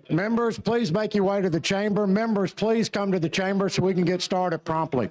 Members, please make your way to the chamber. Members, please come to the chamber so we can get started promptly.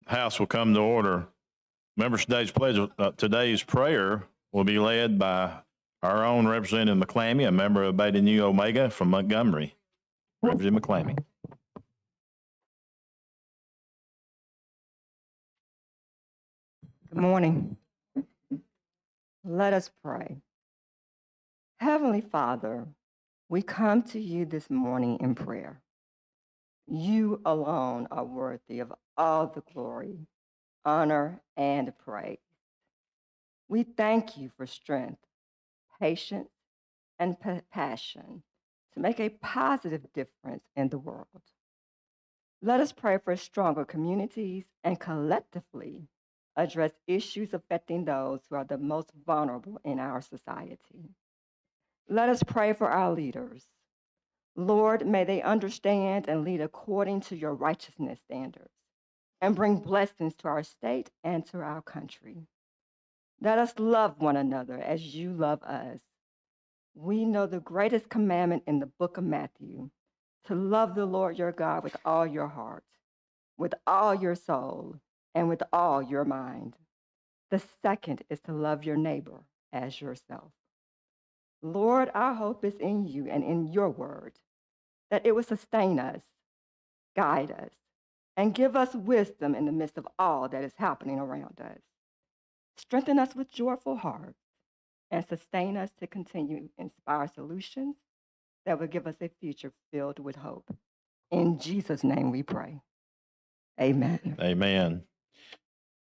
House will come to order. Members, today's prayer will be led by our own Representative McClammy, a member of Beta Nu Omega from Montgomery. Representative McClammy. Good morning. Let us pray. Heavenly Father, we come to you this morning in prayer. You alone are worthy of all the glory, honor, and praise. We thank you for strength, patience, and passion to make a positive difference in the world. Let us pray for stronger communities and collectively address issues affecting those who are the most vulnerable in our society. Let us pray for our leaders. Lord, may they understand and lead according to your righteousness standards and bring blessings to our state and to our country. Let us love one another as you love us. We know the greatest commandment in the book of Matthew, to love the Lord your God with all your heart, with all your soul, and with all your mind. The second is to love your neighbor as yourself. Lord, our hope is in you and in your word. that it will sustain us, guide us, and give us wisdom in the midst of all that is happening around us. Strengthen us with joyful hearts and sustain us to continue to inspire solutions that will give us a future filled with hope. In Jesus' name we pray. Amen. Amen.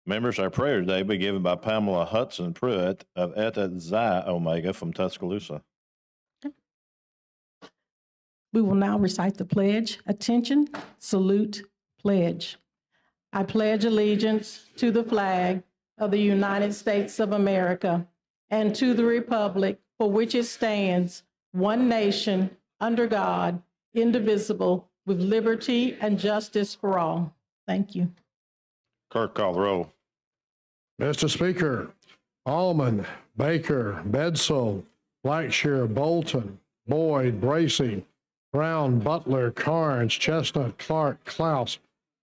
Members, our prayer today will be given by Pamela Hudson Pruitt of Eta Xi Omega from Tuscaloosa. We will now recite the pledge. Attention, salute, pledge. I pledge allegiance to the flag of the United States of America and to the republic for which it stands, one nation, under God, indivisible, with liberty and justice for all. Thank you. Clerk, call the roll. Mr. Speaker, Almond, Baker, Bedsole, Blackshear, Bolton, Boyd, Bracy, Brown, Butler, Carnes, Chestnut, Clark, Klaus,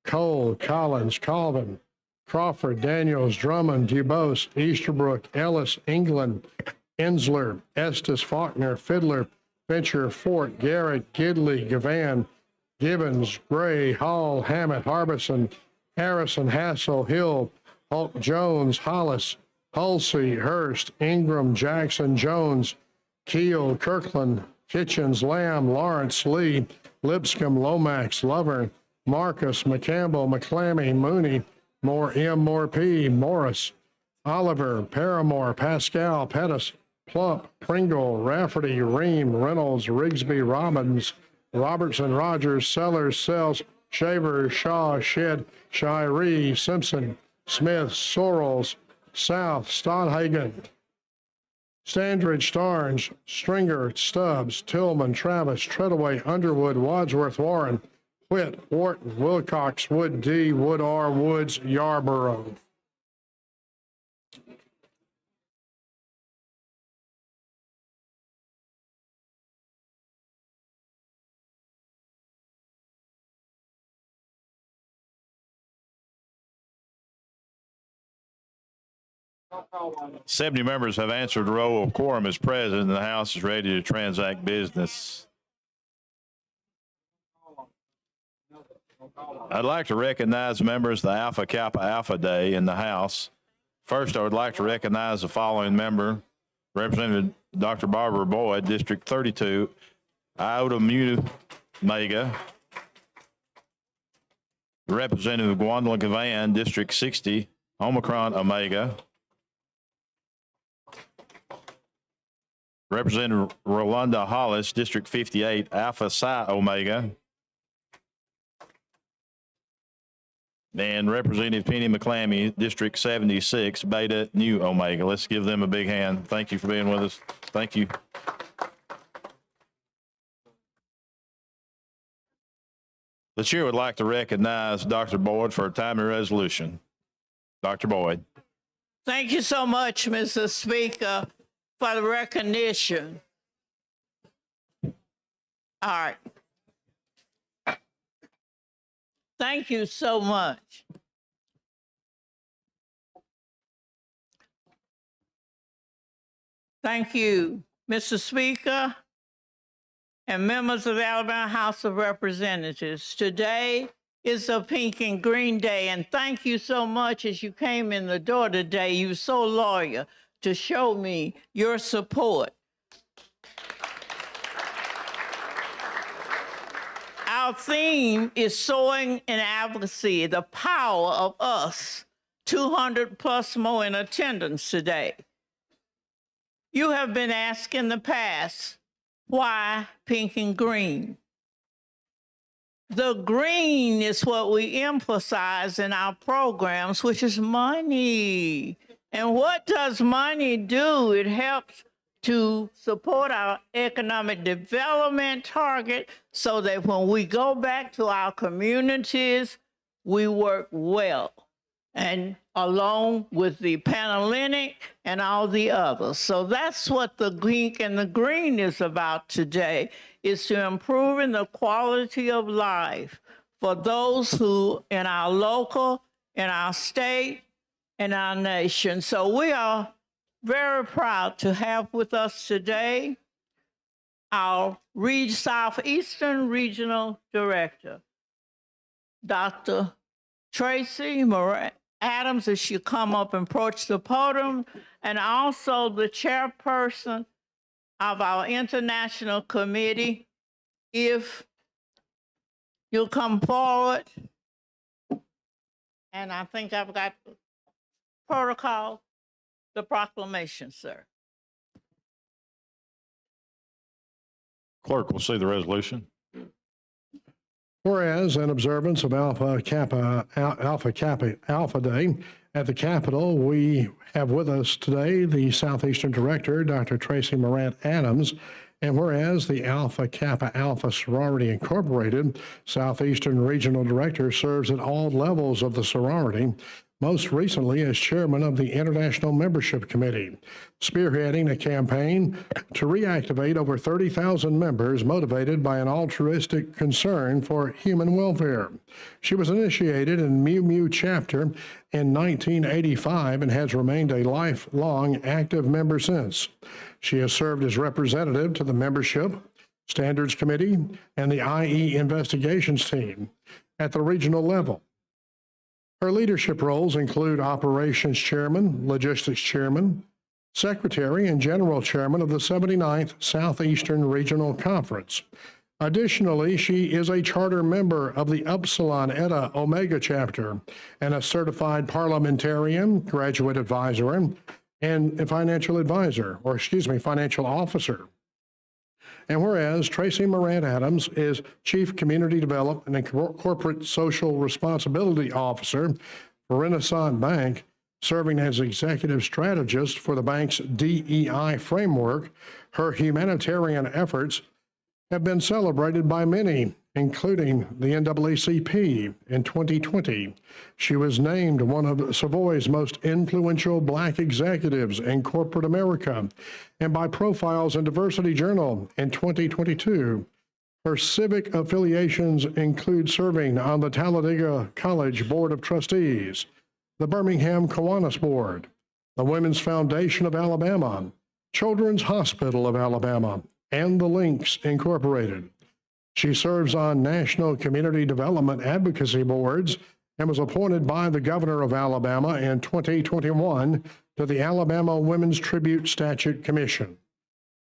Cole, Collins, Colvin, Crawford, Daniels, Drummond, Dubose, Easterbrook, Ellis, England, Ensler, Estes, Faulkner, Fiddler, Fincher, Fort, Garrett, Gidley, Gavan, Gibbons, Gray, Hall, Hammett, Harbison, Harrison, Hassel, Hill, Hulk, Jones, Hollis, Hulsey, Hurst, Ingram, Jackson, Jones, Keel, Kirkland, Kitchens, Lamb, Lawrence, Lee, Lipscomb, Lomax, Lovern, Marcus, McCampbell, McClammy, Mooney, Moore M, Moore P, Morris, Oliver, Paramore, Pascal, Pettis, Plump, Pringle, Rafferty, Ream, Reynolds, Rigsby, Robbins, Robertson, Rogers, Sellers, Sells, Shaver, Shaw, Shed, Shiree, Simpson, Smith, Sorrells, South, Stodhagen, Standridge, Starnes, Stringer, Stubbs, Tillman, Travis, Treadaway, Underwood, Wadsworth, Warren, Whit, Wharton, Wilcox, Wood D, Wood R, Woods, Yarborough. Seventy members have answered the roll of quorum as present, and the House is ready to transact business. I'd like to recognize members of the Alpha Kappa Alpha Day in the House. First, I would like to recognize the following member, Representative Dr. Barbara Boyd, District 32, Iota Mu Omega. Representative Gwendolyn Gavan, District 60, Omicron Omega. Representative Rolanda Hollis, District 58, Alpha Psi Omega. And Representative Penny McClammy, District 76, Beta Nu Omega. Let's give them a big hand. Thank you for being with us. Thank you. The chair would like to recognize Dr. Boyd for a timely resolution. Dr. Boyd. Thank you so much, Mr. Speaker, for the recognition. All right. Thank you so much. Thank you, Mr. Speaker and members of the Alabama House of Representatives. Today is a Pink and Green Day, and thank you so much as you came in the door today. You were so loyal to show me your support. Our theme is Sowing in Advocacy, the power of us, 200 plus more in attendance today. You have been asked in the past, why pink and green? The green is what we emphasize in our programs, which is money. And what does money do? It helps to support our economic development target so that when we go back to our communities, we work well, and along with the Panhellenic and all the others. So that's what the pink and the green is about today, is to improving the quality of life for those who in our local, in our state, in our nation. So we are very proud to have with us today our Southeastern Regional Director, Dr. Tracy Moran Adams, if she'll come up and approach the podium, and also the chairperson of our International Committee, if you'll come forward. And I think I've got the protocol, the proclamation, sir. Clerk will see the resolution. Whereas, in observance of Alpha Kappa Alpha Day at the Capitol, we have with us today the Southeastern Director, Dr. Tracy Morant Adams. And whereas the Alpha Kappa Alpha Sorority Incorporated Southeastern Regional Director serves at all levels of the sorority, most recently as chairman of the International Membership Committee, spearheading a campaign to reactivate over 30,000 members motivated by an altruistic concern for human welfare. She was initiated in Mu Mu chapter in 1985 and has remained a lifelong active member since. She has served as representative to the Membership Standards Committee and the IE Investigations Team at the regional level. Her leadership roles include Operations Chairman, Logistics Chairman, Secretary, and General Chairman of the 79th Southeastern Regional Conference. Additionally, she is a charter member of the Upsilon Eta Omega chapter and a certified parliamentarian, graduate advisor, and financial officer. And whereas Tracy Morant Adams is Chief Community Development and Corporate Social Responsibility Officer for Renaissance Bank, serving as Executive Strategist for the bank's DEI framework, her humanitarian efforts have been celebrated by many, including the NAACP in 2020. She was named one of Savoy's most influential Black executives in corporate America, and by Profiles in Diversity Journal in 2022. Her civic affiliations include serving on the Talladega College Board of Trustees, the Birmingham Kiwanis Board, the Women's Foundation of Alabama, Children's Hospital of Alabama, and the Links Incorporated. She serves on National Community Development Advocacy Boards and was appointed by the Governor of Alabama in 2021 to the Alabama Women's Tribute Statute Commission.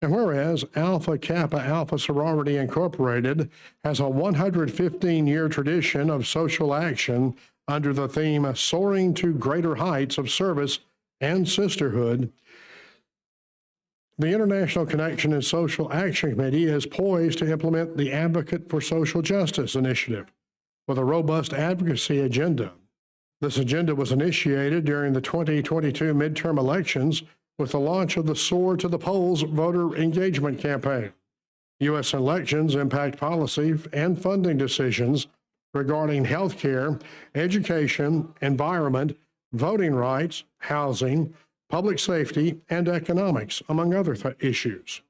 And whereas Alpha Kappa Alpha Sorority Incorporated has a 115-year tradition of social action under the theme Soaring to Greater Heights of Service and Sisterhood, the International Connection and Social Action Committee is poised to implement the Advocate for Social Justice initiative with a robust advocacy agenda. This agenda was initiated during the 2022 midterm elections with the launch of the Soar to the Polls voter engagement campaign. U.S. elections impact policy and funding decisions regarding healthcare, education, environment, voting rights, housing, public safety, and economics, among other issues.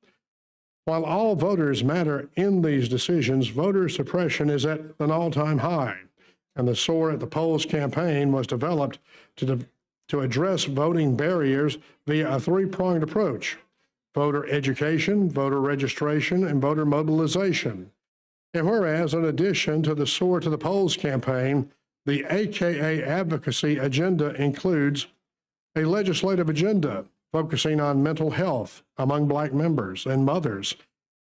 While all voters matter in these decisions, voter suppression is at an all-time high, and the Soar at the Polls campaign was developed to address voting barriers via a three-pronged approach: voter education, voter registration, and voter mobilization. And whereas, in addition to the Soar to the Polls campaign, the AKA advocacy agenda includes a legislative agenda focusing on mental health among Black members and mothers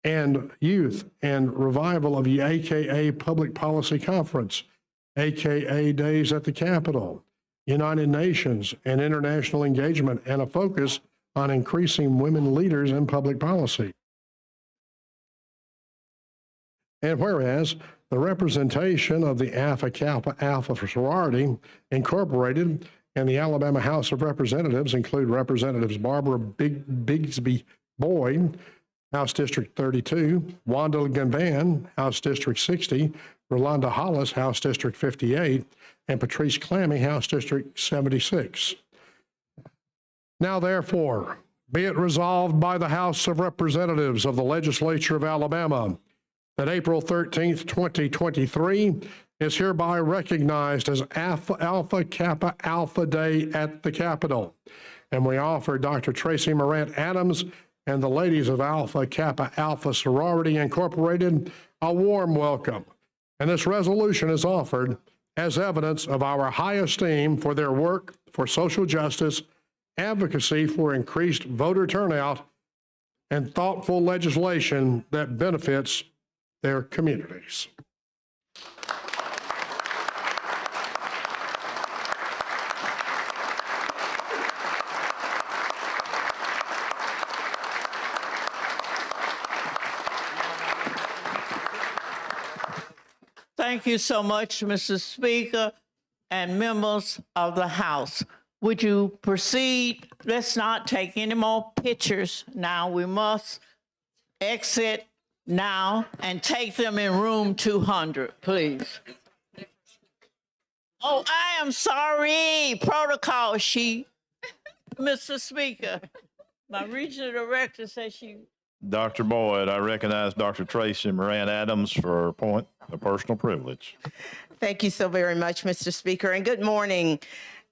and youth, and revival of the AKA Public Policy Conference, AKA Days at the Capitol, United Nations, and international engagement, and a focus on increasing women leaders in public policy. And whereas the representation of the Alpha Kappa Alpha Sorority Incorporated and the Alabama House of Representatives include Representatives Barbara Bigsby Boyd, House District 32, Wanda Ganvan, House District 60, Rolanda Hollis, House District 58, and Patrice Clammy, House District 76. Now, therefore, be it resolved by the House of Representatives of the Legislature of Alabama that April 13th, 2023 is hereby recognized as Alpha Kappa Alpha Day at the Capitol. And we offer Dr. Tracy Morant Adams and the ladies of Alpha Kappa Alpha Sorority Incorporated a warm welcome. And this resolution is offered as evidence of our high esteem for their work for social justice, advocacy for increased voter turnout, and thoughtful legislation that benefits their communities. Thank you so much, Mr. Speaker and members of the House. Would you proceed? Let's not take any more pictures now. We must exit now and take them in room 200, please. Oh, I am sorry. Protocol sheet. Mr. Speaker, my regional director says she. Dr. Boyd, I recognize Dr. Tracy Moran Adams for a point of personal privilege. Thank you so very much, Mr. Speaker, and good morning.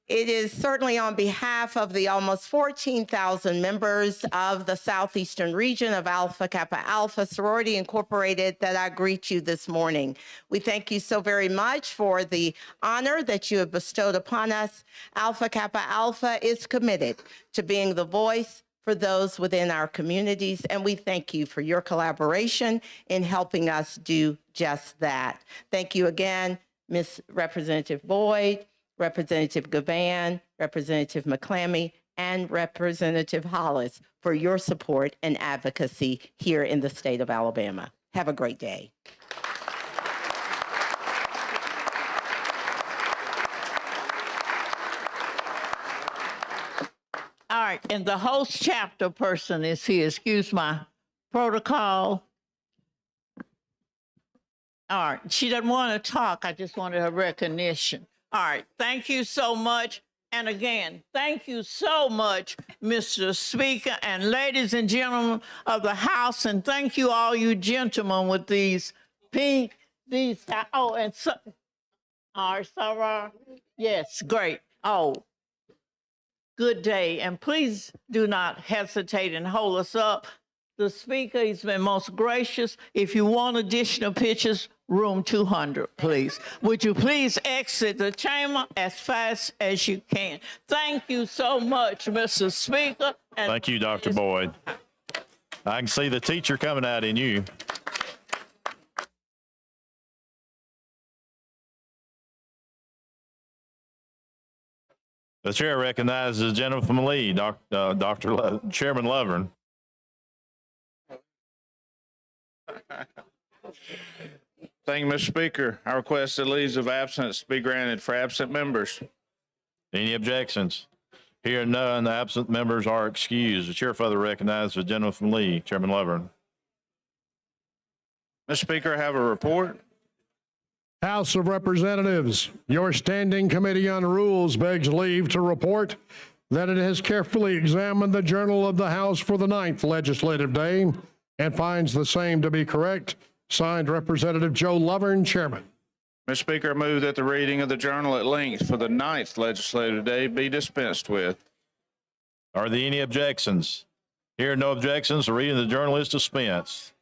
It is certainly on behalf of the almost 14,000 members of the Southeastern region of Alpha Kappa Alpha Sorority Incorporated that I greet you this morning. We thank you so very much for the honor that you have bestowed upon us. Alpha Kappa Alpha is committed to being the voice for those within our communities, and we thank you for your collaboration in helping us do just that. Thank you again, Ms. Representative Boyd, Representative Gavan, Representative McClammy, and Representative Hollis for your support and advocacy here in the state of Alabama. Have a great day. All right, and the host chapter person is here. Excuse my protocol. All right, she doesn't want to talk. I just wanted her recognition. All right, thank you so much. And again, thank you so much, Mr. Speaker and ladies and gentlemen of the House. And thank you all you gentlemen with these pink, oh, and so, all right, Sarah. Yes, great. Oh, good day. And please do not hesitate and hold us up. The Speaker, he's been most gracious. If you want additional pictures, room 200, please. Would you please exit the chamber as fast as you can? Thank you so much, Mr. Speaker. And Thank you, Dr. Boyd. I can see the teacher coming out in you. The chair recognizes the gentleman from Lee, Chairman Lovern. Thank you, Mr. Speaker. I request that leaves of absence be granted for absent members. Any objections? Hearing none, the absent members are excused. The chair further recognizes the gentleman from Lee, Chairman Lovern. Mr. Speaker, I have a report. House of Representatives, your Standing Committee on Rules begs leave to report that it has carefully examined the Journal of the House for the 9th legislative day and finds the same to be correct. Signed, Representative Joe Lovern, Chairman. Mr. Speaker, I move that the reading of the journal at length for the 9th legislative day be dispensed with. Are there any objections? Hearing no objections, the reading of the journal is dispensed.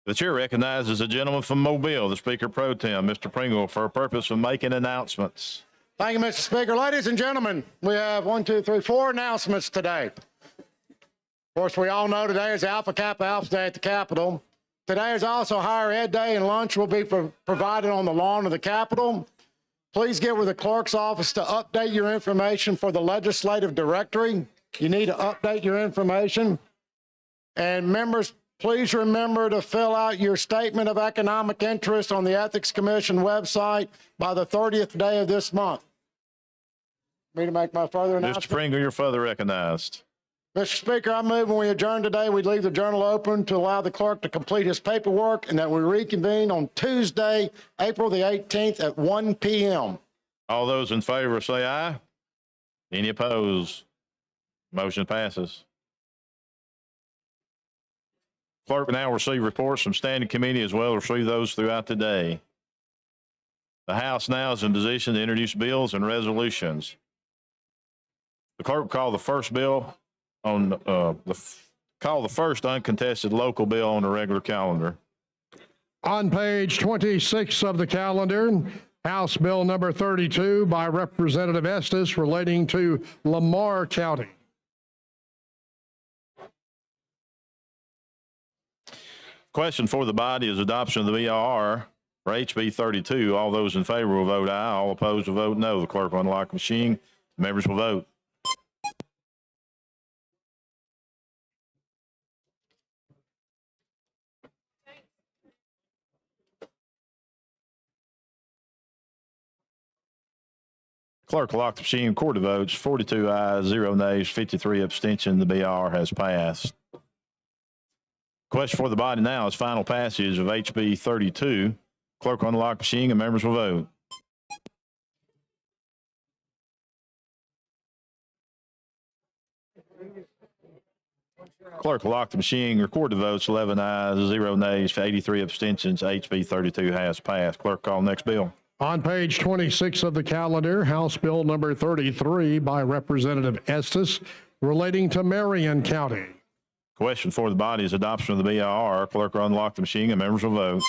The chair recognizes the gentleman from Mobile, the Speaker Pro Tem, Mr. Pringle, for a purpose of making announcements. Thank you, Mr. Speaker. Ladies and gentlemen, we have 4 announcements today. Of course, we all know today is Alpha Kappa Alpha Day at the Capitol. Today is also Higher Ed Day, and lunch will be provided on the lawn of the Capitol. Please get with the clerk's office to update your information for the legislative directory. You need to update your information. And members, please remember to fill out your statement of economic interest on the Ethics Commission website by the 30th day of this month. Me to make my further announcement? Mr. Pringle, you're further recognized. Mr. Speaker, I move when we adjourn today, we leave the journal open to allow the clerk to complete his paperwork and that we reconvene on Tuesday, April the 18th at 1 p.m. All those in favor say aye. Any opposed? Motion passes. Clerk will now receive reports from standing committee as well as receive those throughout the day. The House now is in position to introduce bills and resolutions. The clerk will call the first bill on the Call the first uncontested local bill on the regular calendar. On page 26 of the calendar, House Bill number 32 by Representative Estes relating to Lamar County. Question for the body is adoption of the BR for HB 32. All those in favor will vote aye. All opposed will vote no. The clerk will unlock the machine. Members will vote. Clerk will lock the machine. Record the votes. 42 ayes, 0 nays, 53 abstentions. The BR has passed. Question for the body now is final passage of HB 32. Clerk will unlock the machine and members will vote. Clerk will lock the machine, record the votes, 11 ayes, 0 nays, 83 abstentions. HB 32 has passed. Clerk, call next bill. On page 26 of the calendar, House Bill number 33 by Representative Estes relating to Marion County. Question for the body is adoption of the BIR. Clerk will unlock the machine and members will vote.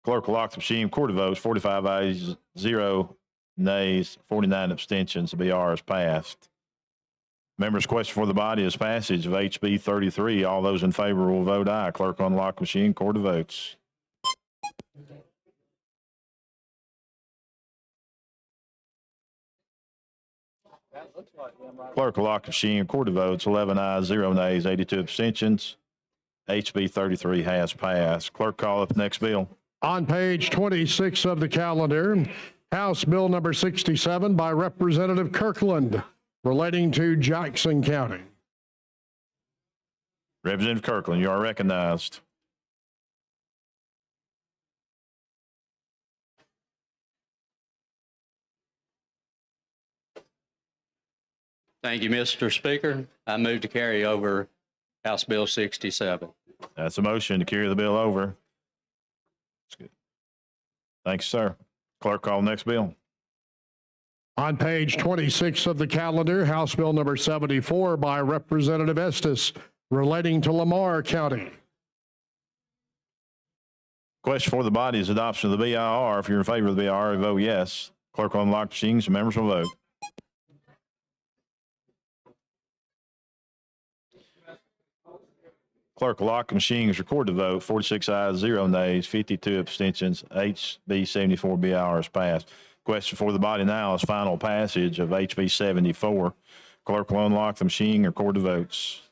Clerk will lock the machine. Record the votes. 45 ayes, 0 nays, 49 abstentions. The BR is passed. Members' question for the body is passage of HB 33. All those in favor will vote aye. Clerk will unlock the machine. Record the votes. Clerk will lock the machine. Record the votes. 11 ayes, 0 nays, 82 abstentions. HB 33 has passed. Clerk, call up the next bill. On page 26 of the calendar, House Bill number 67 by Representative Kirkland relating to Jackson County. Representative Kirkland, you are recognized. Thank you, Mr. Speaker. I move to carry over House Bill 67. That's a motion to carry the bill over. That's good. Thanks, sir. Clerk, call next bill. On page 26 of the calendar, House Bill number 74 by Representative Estes relating to Lamar County. Question for the body is adoption of the BIR. If you're in favor of the BIR, vote yes. Clerk will unlock machines and members will vote. Clerk will lock the machines, record the vote. 46 ayes, 0 nays, 52 abstentions. HB 74 BIR is passed. Question for the body now is final passage of HB 74. Clerk will unlock the machine, record the votes.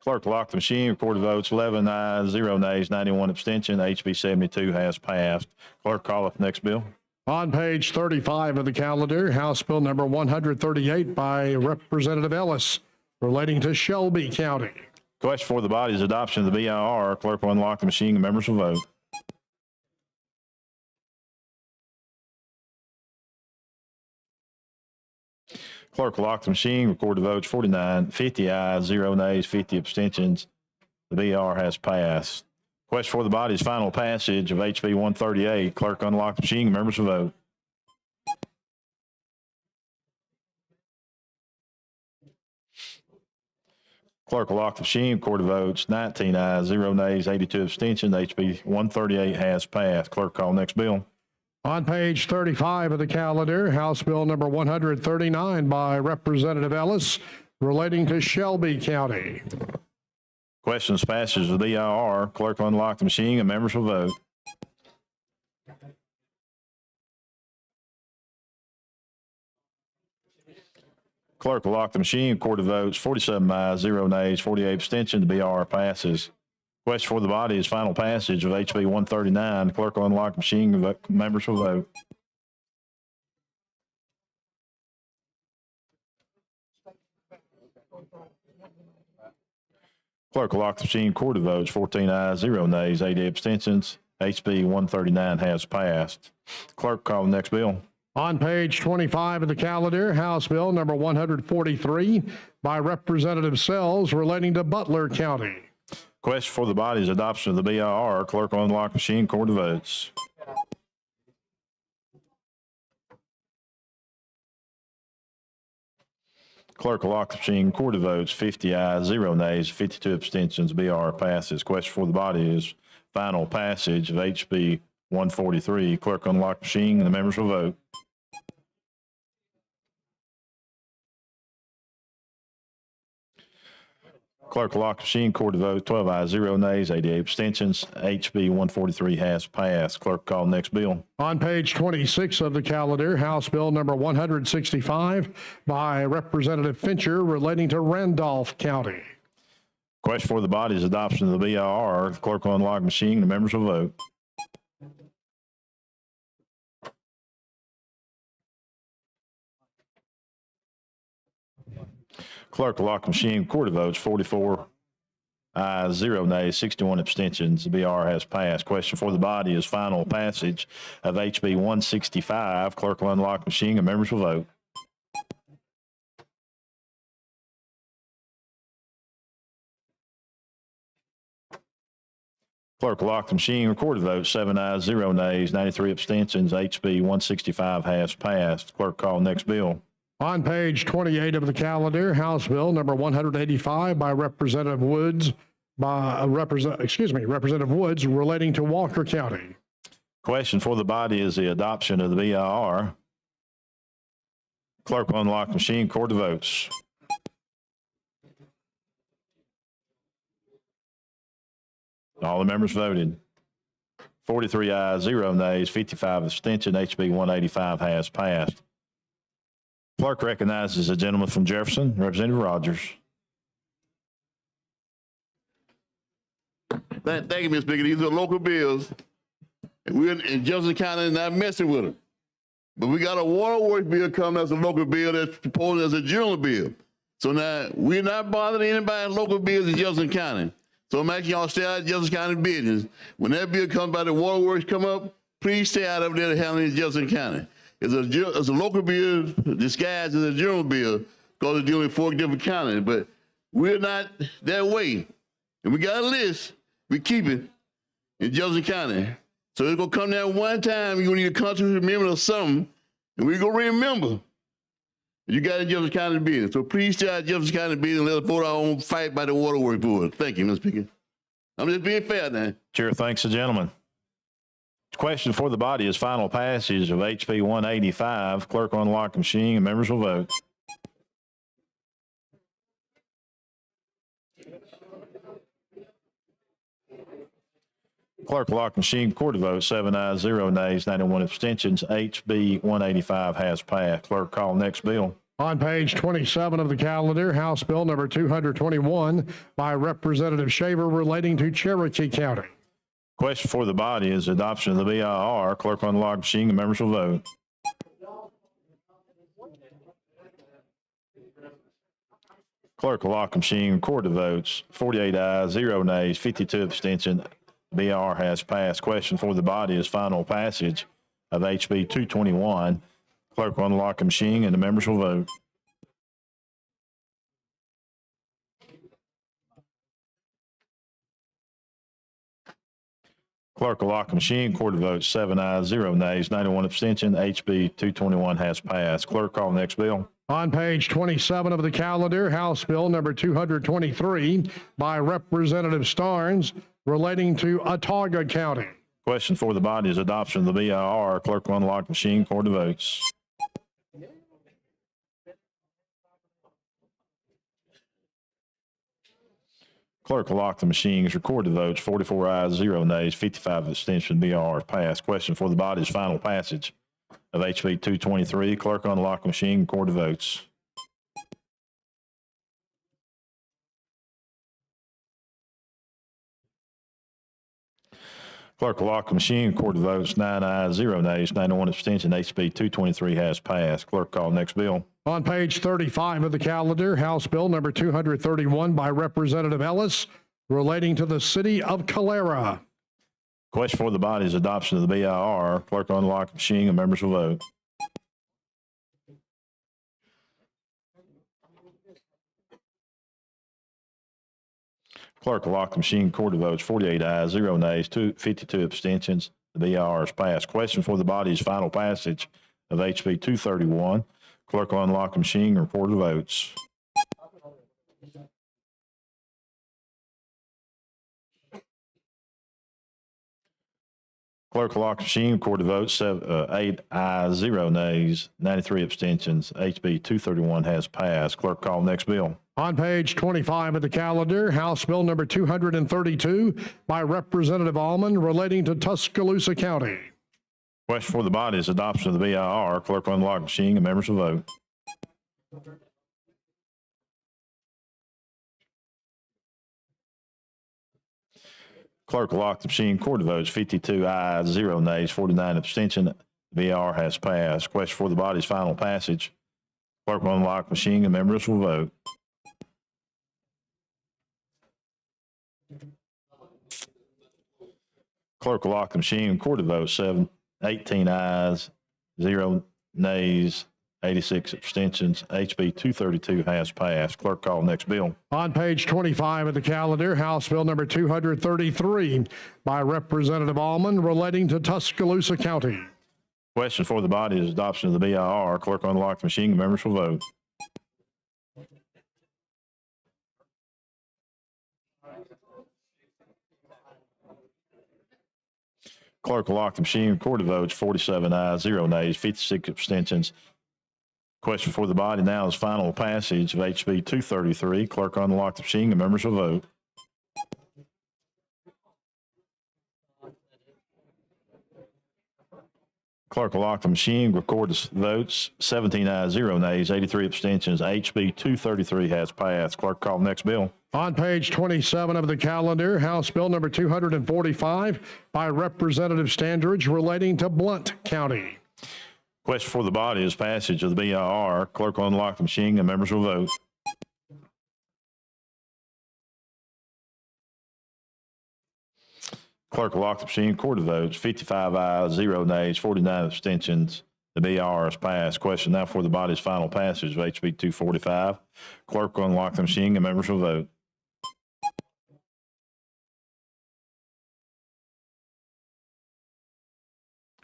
Clerk will lock the machine, record the votes. 11 ayes, 0 nays, 91 abstention. HB 72 has passed. Clerk, call up the next bill. On page 35 of the calendar, House Bill number 138 by Representative Ellis relating to Shelby County. Question for the body is adoption of the BIR. Clerk will unlock the machine and members will vote. Clerk will lock the machine, record the votes. 50 ayes, 0 nays, 50 abstentions. The BR has passed. Question for the body is final passage of HB 138. Clerk unlock the machine, members will vote. Clerk will lock the machine, record the votes. 19 ayes, 0 nays, 82 abstentions. HB 138 has passed. Clerk, call next bill. On page 35 of the calendar, House Bill number 139 by Representative Ellis relating to Shelby County. Questions passage of the BIR. Clerk will unlock the machine and members will vote. Clerk will lock the machine, record the votes. 47 ayes, 0 nays, 48 abstentions. The BR passes. Question for the body is final passage of HB 139. Clerk will unlock the machine and members will vote. Clerk will lock the machine, record the votes. 14 ayes, 0 nays, 80 abstentions. HB 139 has passed. Clerk, call the next bill. On page 25 of the calendar, House Bill number 143 by Representative Sells relating to Butler County. Question for the body is adoption of the BIR. Clerk will unlock machine, record the votes. Clerk will lock the machine, record the votes. 50 ayes, 0 nays, 52 abstentions. BR passes. Question for the body is final passage of HB 143. Clerk will unlock machine and the members will vote. Clerk will lock machine, record the vote. 12 ayes, 0 nays, 88 abstentions. HB 143 has passed. Clerk call next bill. On page 26 of the calendar, House Bill number 165 by Representative Fincher relating to Randolph County. Question for the body is adoption of the BIR. The clerk will unlock machine and the members will vote. Clerk will lock machine, record the votes. 44 ayes, 0 nays, 61 abstentions. The BR has passed. Question for the body is final passage of HB 165. Clerk will unlock machine and members will vote. Clerk will lock the machine, record the vote. 7 ayes, 0 nays, 93 abstentions. HB 165 has passed. Clerk call next bill. On page 28 of the calendar, House Bill number 185 by Representative Woods, Representative Woods relating to Walker County. Question for the body is the adoption of the BIR. Clerk will unlock machine, record the votes. All the members voted. 43 ayes, 0 nays, 55 abstention. HB 185 has passed. Clerk recognizes the gentleman from Jefferson, Representative Rogers. Thank you, Mr. Speaker. These are local bills. And we're in Jefferson County not messing with them. But we got a waterworks bill coming as a local bill that's proposed as a general bill. So now we're not bothering anybody in local bills in Jefferson County. So I'm asking y'all to stay out of Jefferson County business. When that bill comes by, the waterworks come up, please stay out of there to handle it in Jefferson County. It's a local bill disguised as a general bill because it's dealing with 4 different counties. But we're not that way. And we got a list. We keep it in Jefferson County. So it's going to come down one time. You're going to need a country remembrance or something. And we're going to remember you got in Jefferson County business. So please stay out of Jefferson County business and let us vote our own fight by the waterworks board. Thank you, Mr. Speaker. I'm just being fair now. Chair thanks the gentleman. Question for the body is final passage of HB 185. Clerk will unlock the machine and members will vote. Clerk will lock the machine, record the vote. 7 ayes, 0 nays, 91 abstentions. HB 185 has passed. Clerk call next bill. On page 27 of the calendar, House Bill number 221 by Representative Shaver relating to Cherokee County. Question for the body is adoption of the BIR. Clerk will unlock the machine and members will vote. Clerk will lock the machine, record the votes. 48 ayes, 0 nays, 52 abstentions. BR has passed. Question for the body is final passage of HB 221. Clerk will unlock the machine and the members will vote. Clerk will lock the machine, record the vote. 7 ayes, 0 nays, 91 abstention. HB 221 has passed. Clerk call next bill. On page 27 of the calendar, House Bill number 223 by Representative Starnes relating to Autauga County. Question for the body is adoption of the BIR. Clerk will unlock the machine, record the votes. Clerk will lock the machines, record the votes. 44 ayes, 0 nays, 55 abstentions. BR passed. Question for the body is final passage of HB 223. Clerk will unlock the machine, record the votes. Clerk will lock the machine, record the votes. 9 ayes, 0 nays, 91 abstention. HB 223 has passed. Clerk call next bill. On page 35 of the calendar, House Bill number 231 by Representative Ellis relating to the city of Calera. Question for the body is adoption of the BIR. Clerk will unlock the machine and members will vote. Clerk will lock the machine. Record the votes. 48 ayes, 0 nays, 52 abstentions. The BIR is passed. Question for the body is final passage of HB 231. Clerk will unlock the machine and report the votes. Clerk will lock the machine, record the votes. 8 ayes, 0 nays, 93 abstentions. HB 231 has passed. Clerk, call next bill. On page 25 of the calendar, House Bill number 232 by Representative Allman relating to Tuscaloosa County. Question for the body is adoption of the BIR. Clerk will unlock the machine and members will vote. Clerk will lock the machine. Record the votes. 52 ayes, 0 nays, 49 abstention. The BR has passed. Question for the body's final passage. Clerk will unlock the machine and members will vote. Clerk will lock the machine. Record the votes. 18 ayes, 0 nays, 86 abstentions. HB 232 has passed. Clerk, call next bill. On page 25 of the calendar, House Bill number 233 by Representative Allman relating to Tuscaloosa County. Question for the body is adoption of the BIR. Clerk will unlock the machine and members will vote. Clerk will lock the machine. Record the votes. 47 ayes, 0 nays, 56 abstentions. Question for the body now is final passage of HB 233. Clerk will unlock the machine and members will vote. Clerk will lock the machine. Record the votes. 17 ayes, 0 nays, 83 abstentions. HB 233 has passed. Clerk, call next bill. On page 27 of the calendar, House Bill number 245 by Representative Standridge relating to Blount County. Question for the body is passage of the BIR. Clerk will unlock the machine and members will vote. Clerk will lock the machine. Record the votes. 55 ayes, 0 nays, 49 abstentions. The BIR is passed. Question now for the body's final passage of HB 245. Clerk will unlock the machine and members will vote.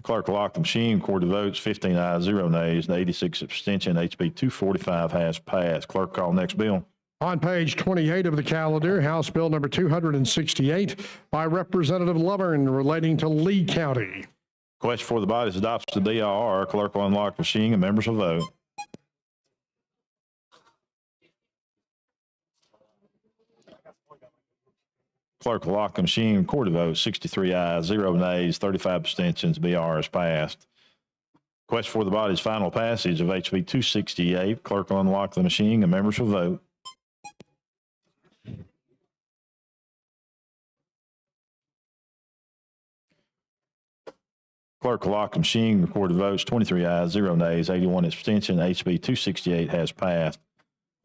Clerk will lock the machine. Record the votes. 15 ayes, 0 nays, 86 abstention. HB 245 has passed. Clerk, call next bill. On page 28 of the calendar, House Bill number 268 by Representative Lovern relating to Lee County. Question for the body is adoption of the BIR. Clerk will unlock the machine and members will vote. Clerk will lock the machine. Record the vote. 63 ayes, 0 nays, 35 abstentions. BR is passed. Question for the body's final passage of HB 268. Clerk will unlock the machine and members will vote. Clerk will lock the machine. Record the votes. 23 ayes, 0 nays, 81 abstention. HB 268 has passed.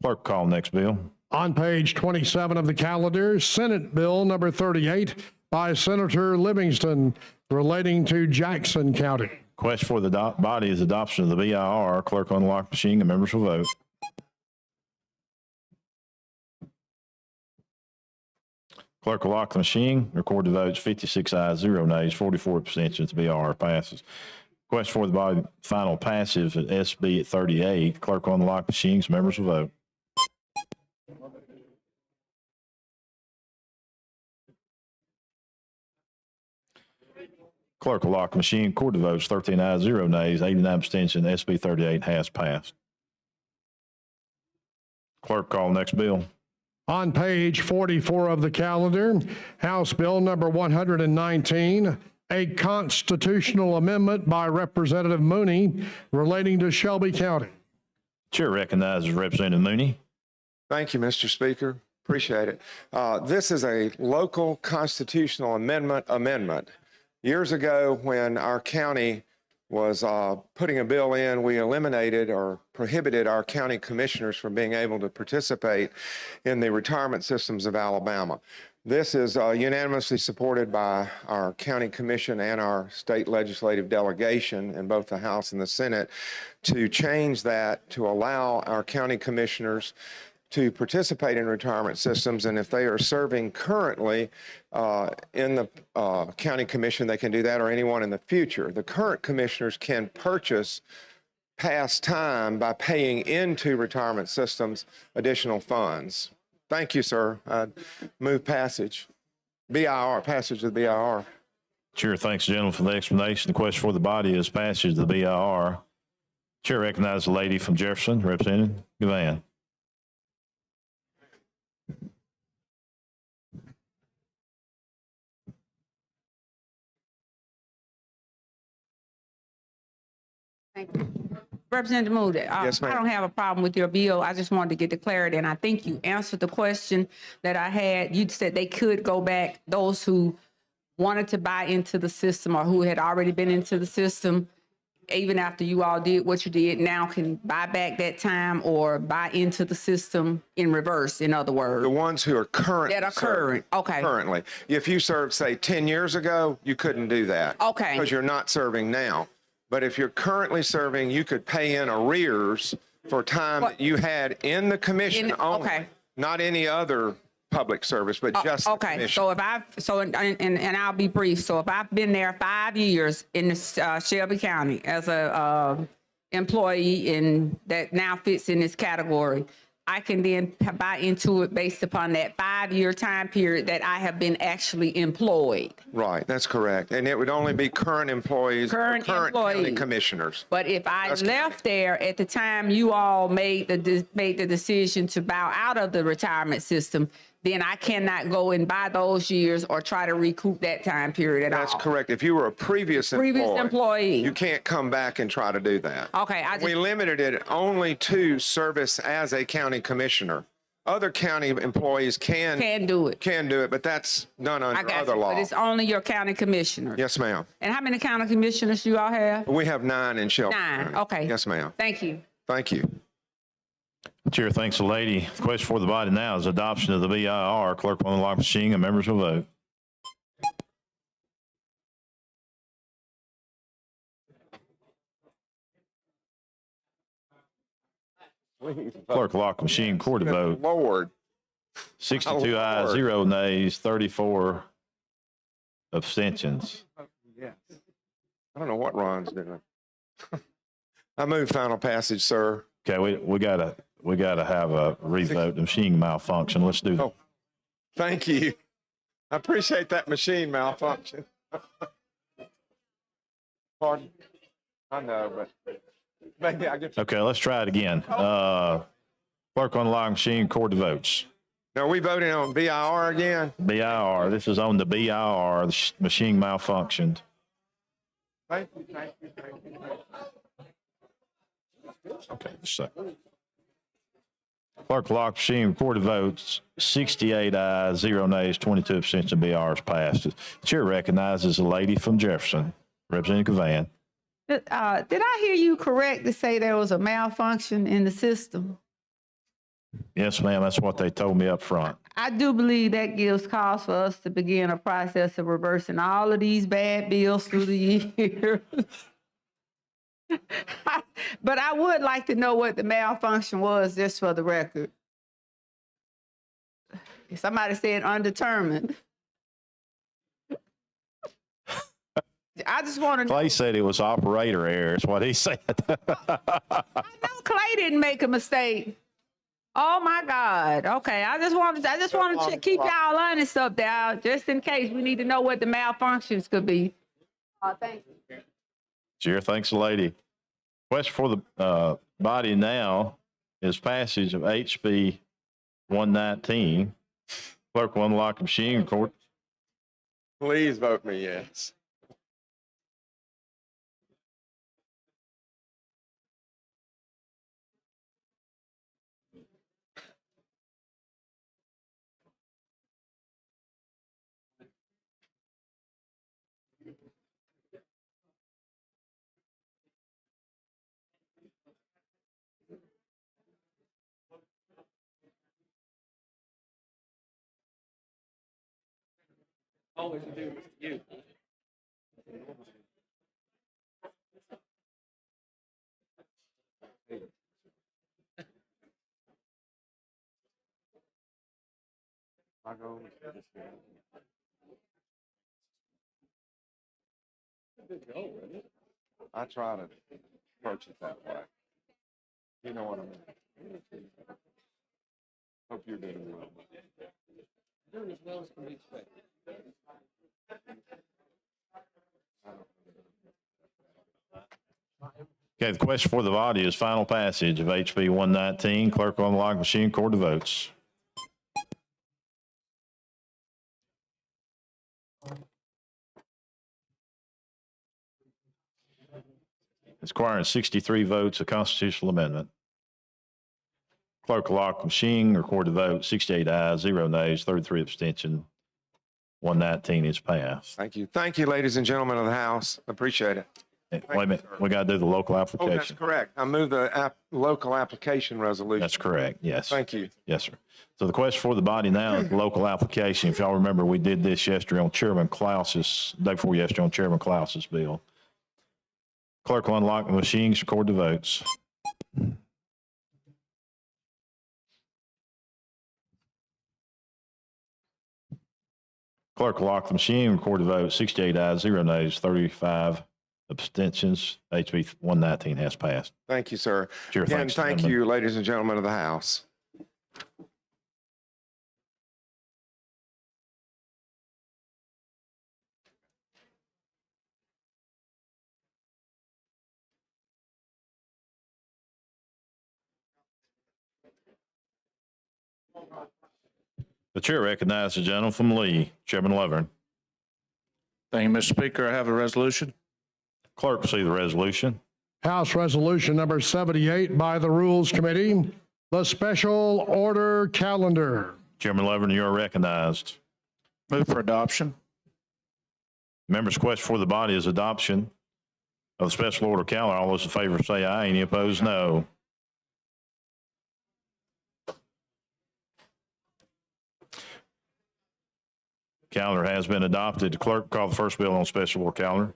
Clerk, call next bill. On page 27 of the calendar, Senate Bill number 38 by Senator Livingston relating to Jackson County. Question for the body is adoption of the BIR. Clerk will unlock the machine and members will vote. Clerk will lock the machine. Record the votes. 56 ayes, 0 nays, 44 abstentions. BIR passes. Question for the body final passage at SB at 38. Clerk will unlock the machines. Members will vote. Clerk will lock the machine. Record the votes. 13 ayes, 0 nays, 89 abstention. SB 38 has passed. Clerk, call next bill. On page 44 of the calendar, House Bill number 119, a constitutional amendment by Representative Mooney relating to Shelby County. Chair recognizes Representative Mooney. Thank you, Mr. Speaker. Appreciate it. This is a local constitutional amendment. Years ago, when our county was putting a bill in, we eliminated or prohibited our county commissioners from being able to participate in the retirement systems of Alabama. This is unanimously supported by our county commission and our state legislative delegation in both the House and the Senate to change that to allow our county commissioners to participate in retirement systems. And if they are serving currently in the county commission, they can do that, or anyone in the future. The current commissioners can purchase past time by paying into retirement systems additional funds. Thank you, sir. I move passage. BIR, passage of the BIR. Chair thanks the gentleman for the explanation. The question for the body is passage of the BIR. Chair recognizes the lady from Jefferson, Representative Gavan. Thank you. Representative Moody, Yes, ma'am. I don't have a problem with your bill. I just wanted to get the clarity, and I think you answered the question that I had. You said they could go back, those who wanted to buy into the system or who had already been into the system, even after you all did what you did, now can buy back that time or buy into the system in reverse, in other words. The ones who are current. That are current, okay. Currently. If you served, say, 10 years ago, you couldn't do that. Okay. Because you're not serving now. But if you're currently serving, you could pay in arrears for time that you had in the commission only. Okay. Not any other public service, but just the Okay, commission. so if and I'll be brief. So if I've been there 5 years in Shelby County as a employee and that now fits in this category, I can then buy into it based upon that 5-year time period that I have been actually employed. Right, that's correct. And it would only be current employees, Current county employees. commissioners. But if I That's left there at the time you all made the decision to bow out of the retirement system, then I cannot go and buy those years or try to recoup that time period at all. That's correct. If you were a previous employee. you can't come back and try to do that. Okay, We limited it only to service as a county commissioner. Other county employees can do it. Can do it, but that's done I under got other you, law. but it's only your county commissioner. Yes, ma'am. And how many county commissioners do you all have? We have 9 in Shelby 9, County. okay. Yes, ma'am. Thank you. Thank you. Chair thanks the lady. The question for the body now is adoption of the BIR. Clerk will unlock machine and members will vote. Clerk lock machine, record the vote. Lord. 62 My ayes, Lord. 0 nays, 34 abstentions. Yes. I don't know what Ron's doing. I move final passage, sir. Okay, we gotta have a revote. The machine malfunction. Let's do that. Oh, thank you. I appreciate that machine malfunction. Pardon? I know, but maybe I get. Okay, let's try it again. Clerk on the lock machine, record the votes. Now, are we voting on BIR again? BIR. This is on the BIR. The machine malfunctioned. Thank you, thank you, thank you. Okay, just a second. Clerk lock machine, record the votes. 68 ayes, 0 nays, 22 abstentions. BIR is passed. The chair recognizes the lady from Jefferson, Representative Gavan. Did I hear you correct to say there was a malfunction in the system? Yes, ma'am. That's what they told me up front. I do believe that gives cause for us to begin a process of reversing all of these bad bills through the years. But I would like to know what the malfunction was, just for the record. Somebody said undetermined. I just want to know. Clay said it was operator error. Is what he said. I know Clay didn't make a mistake. Oh my God. Okay. I just want to keep y'all honest up there, just in case we need to know what the malfunctions could be. Thank you. Chair thanks the lady. Question for the body now is passage of HB 119. Clerk will unlock the machine. Record. Please vote me yes. Always do with you. I try to approach it that way. You know what I mean? Hope you're doing well. Doing as well as can be expected. Okay, the question for the body is final passage of HB 119. Clerk will unlock machine, record the votes. It's requiring 63 votes, a constitutional amendment. Clerk will lock machine, record the vote, 68 ayes, 0 nays, 33 abstention. 119 is passed. Thank you. Thank you, ladies and gentlemen of the House. Appreciate it. Wait a minute, we got to do the local Oh, that's application. correct. I move the local application resolution. That's correct, yes. Thank you. Yes, sir. So the question for the body now is the local application. If y'all remember, we did this yesterday on Chairman Klaus's, day before yesterday on Chairman Klaus's bill. Clerk will unlock the machines, record the votes. Clerk will lock the machine, record the vote, 68 ayes, 0 nays, 35 abstentions. HB 119 has passed. Thank you, sir. Chair, Again, thanks, thank gentlemen. you, ladies and gentlemen of the House. The chair recognizes the gentleman from Lee, Chairman Lovern. Thank you, Mr. Speaker. I have a resolution. Clerk will see the resolution. House Resolution number 78 by the Rules Committee, the special order calendar. Chairman Lovern, you are recognized. Move for adoption. Members' question for the body is adoption of the special order calendar. All those in favor say aye. Any opposed, no. Calendar has been adopted. Clerk, call the first bill on special order calendar.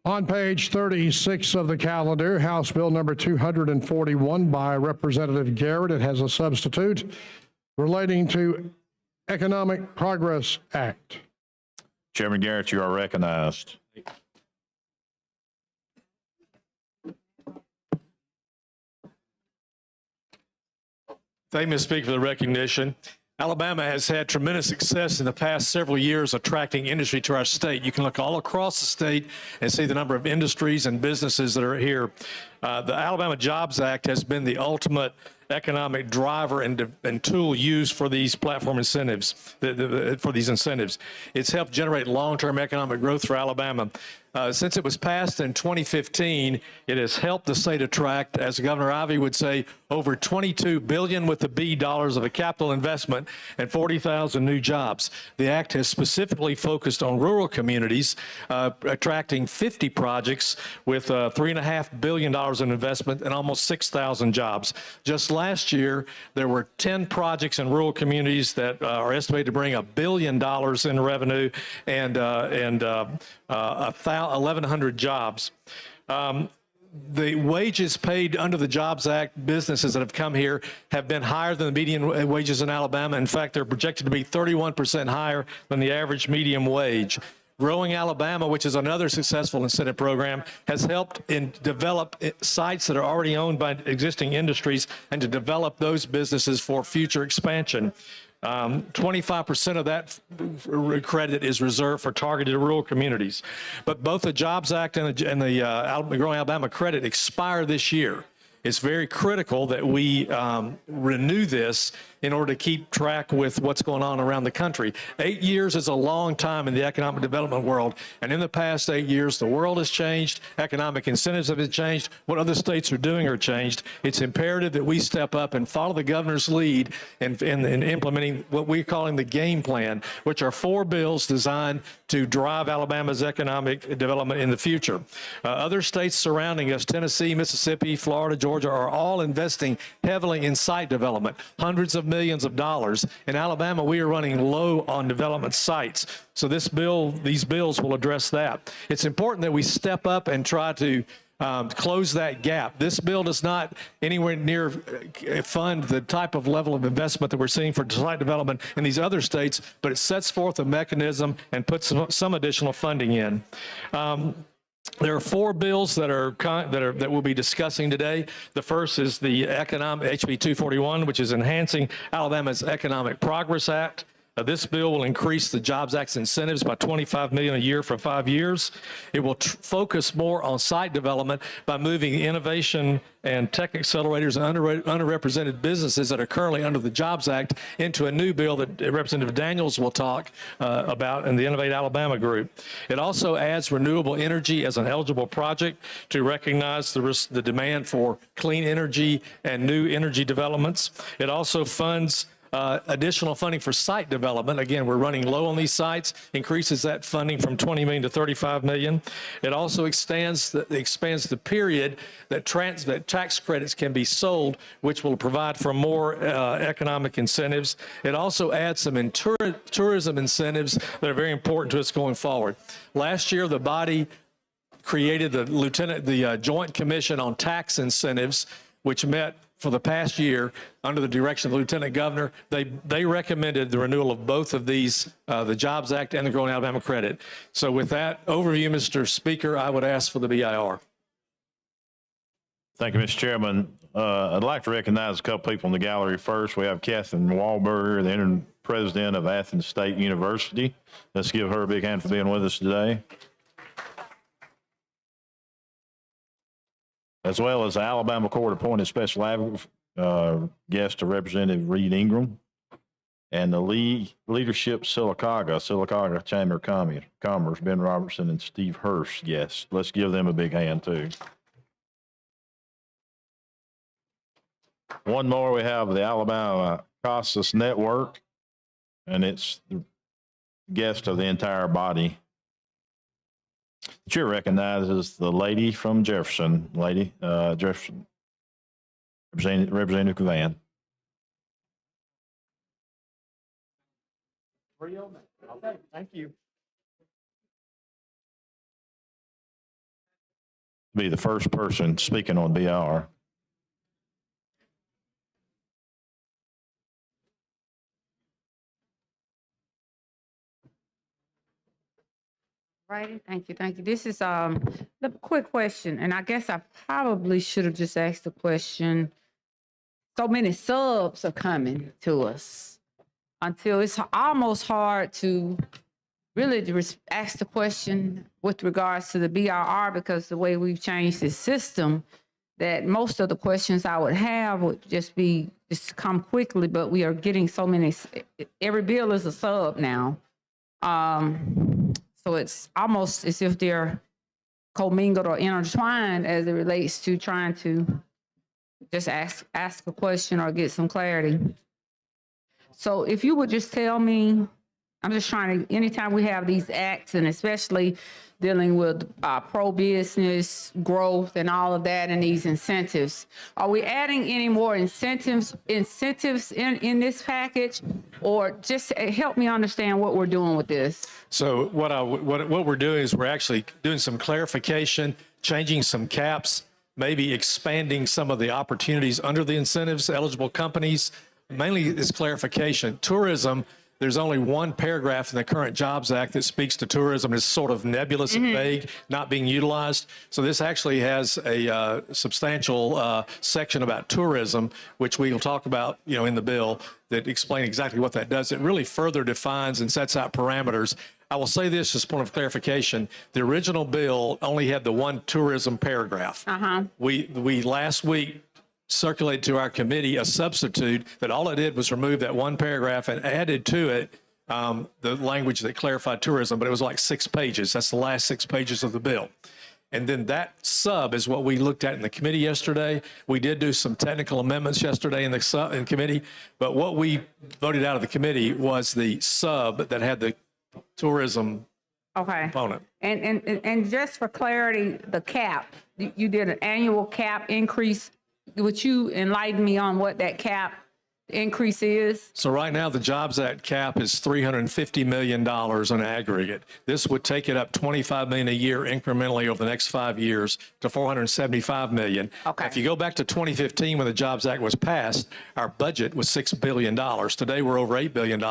On page 36 of the calendar, House Bill number 241 by Representative Garrett. It has a substitute relating to Economic Progress Act. Chairman Garrett, you are recognized. Thank you, Mr. Speaker, for the recognition. Alabama has had tremendous success in the past several years attracting industry to our state. You can look all across the state and see the number of industries and businesses that are here. The Alabama Jobs Act has been the ultimate economic driver and tool used for these platform incentives, for these incentives. It's helped generate long-term economic growth for Alabama. Since it was passed in 2015, it has helped the state attract, as Governor Ivey would say, over $22 billion with the B dollars of a capital investment and 40,000 new jobs. The act has specifically focused on rural communities, attracting 50 projects with $3.5 billion in investment and almost 6,000 jobs. Just last year, there were 10 projects in rural communities that are estimated to bring $1 billion in revenue and 1,100 jobs. The wages paid under the Jobs Act, businesses that have come here have been higher than the median wages in Alabama. In fact, they're projected to be 31% higher than the average median wage. Growing Alabama, which is another successful incentive program, has helped develop sites that are already owned by existing industries and to develop those businesses for future expansion. 25% of that credit is reserved for targeted rural communities. But both the Jobs Act and the Growing Alabama credit expire this year. It's very critical that we renew this in order to keep track with what's going on around the country. 8 years is a long time in the economic development world. And in the past 8 years, the world has changed. Economic incentives have been changed. What other states are doing are changed. It's imperative that we step up and follow the governor's lead in implementing what we're calling the game plan, which are 4 bills designed to drive Alabama's economic development in the future. Other states surrounding us, Tennessee, Mississippi, Florida, Georgia, are all investing heavily in site development, hundreds of millions of dollars. In Alabama, we are running low on development sites. So these bills will address that. It's important that we step up and try to close that gap. This bill does not anywhere near fund the type of level of investment that we're seeing for site development in these other states, but it sets forth a mechanism and puts some additional funding in. There are 4 bills that we'll be discussing today. The first is the HB 241, which is enhancing Alabama's Economic Progress Act. This bill will increase the Jobs Act's incentives by $25 million a year for 5 years. It will focus more on site development by moving innovation and tech accelerators and underrepresented businesses that are currently under the Jobs Act into a new bill that Representative Daniels will talk about in the Innovate Alabama group. It also adds renewable energy as an eligible project to recognize the demand for clean energy and new energy developments. It also funds additional funding for site development. Again, we're running low on these sites, increases that funding from $20 million to $35 million. It also expands the period that tax credits can be sold, which will provide for more economic incentives. It also adds some tourism incentives that are very important to us going forward. Last year, the body created the Joint Commission on Tax Incentives, which met for the past year under the direction of the Lieutenant Governor. They recommended the renewal of both of these, the Jobs Act and the Growing Alabama Credit. So with that overview, Mr. Speaker, I would ask for the BIR. Thank you, Mr. Chairman. I'd like to recognize a couple people in the gallery first. We have Catherine Wahlberger, the interim president of Athens State University. Let's give her a big hand for being with us today. As well as the Alabama Court appointed special guest to Representative Reed Ingram, and the Leadership Sylacauga Chamber of Commerce, Ben Robertson and Steve Hurst. Yes, let's give them a big hand too. One more, we have the Alabama CASAS Network, and it's the guest of the entire body. The chair recognizes the lady from Jefferson, Jefferson, Representative Cavan. Okay, thank you. Be the first person speaking on BR. Right. Thank you. Thank you. This is the quick question, and I guess I probably should have just asked the question. So many subs are coming to us until it's almost hard to really ask the question with regards to the BRR, because the way we've changed the system, that most of the questions I would have would just come quickly, but we are getting so many. Every bill is a sub now. So it's almost as if they're commingled or intertwined as it relates to trying to just ask a question or get some clarity. So if you would just tell me, I'm just trying to, anytime we have these acts, and especially dealing with pro-business growth and all of that and these incentives, are we adding any more incentives in this package, or just help me understand what we're doing with this? So what we're doing is we're actually doing some clarification, changing some caps, maybe expanding some of the opportunities under the incentives, eligible companies. Mainly is clarification. Tourism, there's only one paragraph in the current Jobs Act that speaks to tourism. It's sort of nebulous and vague, not being utilized. So this actually has a substantial section about tourism, which we will talk about, in the bill, that explain exactly what that does. It really further defines and sets out parameters. I will say this as a point of clarification. The original bill only had the one tourism paragraph. We last week circulated to our committee a substitute that all it did was remove that one paragraph and added to it the language that clarified tourism, but it was like 6 pages. That's the last 6 pages of the bill. And then that sub is what we looked at in the committee yesterday. We did do some technical amendments yesterday in the committee, but what we voted out of the committee was the sub that had the tourism component. And just for clarity, the cap, you did an annual cap increase. Would you enlighten me on what that cap the increase is? So right now, the Jobs Act cap is $350 million on aggregate. This would take it up $25 million a year incrementally over the next 5 years to $475 million. Okay. If you go back to 2015, when the Jobs Act was passed, our budget was $6 billion. Today, we're over $8 billion.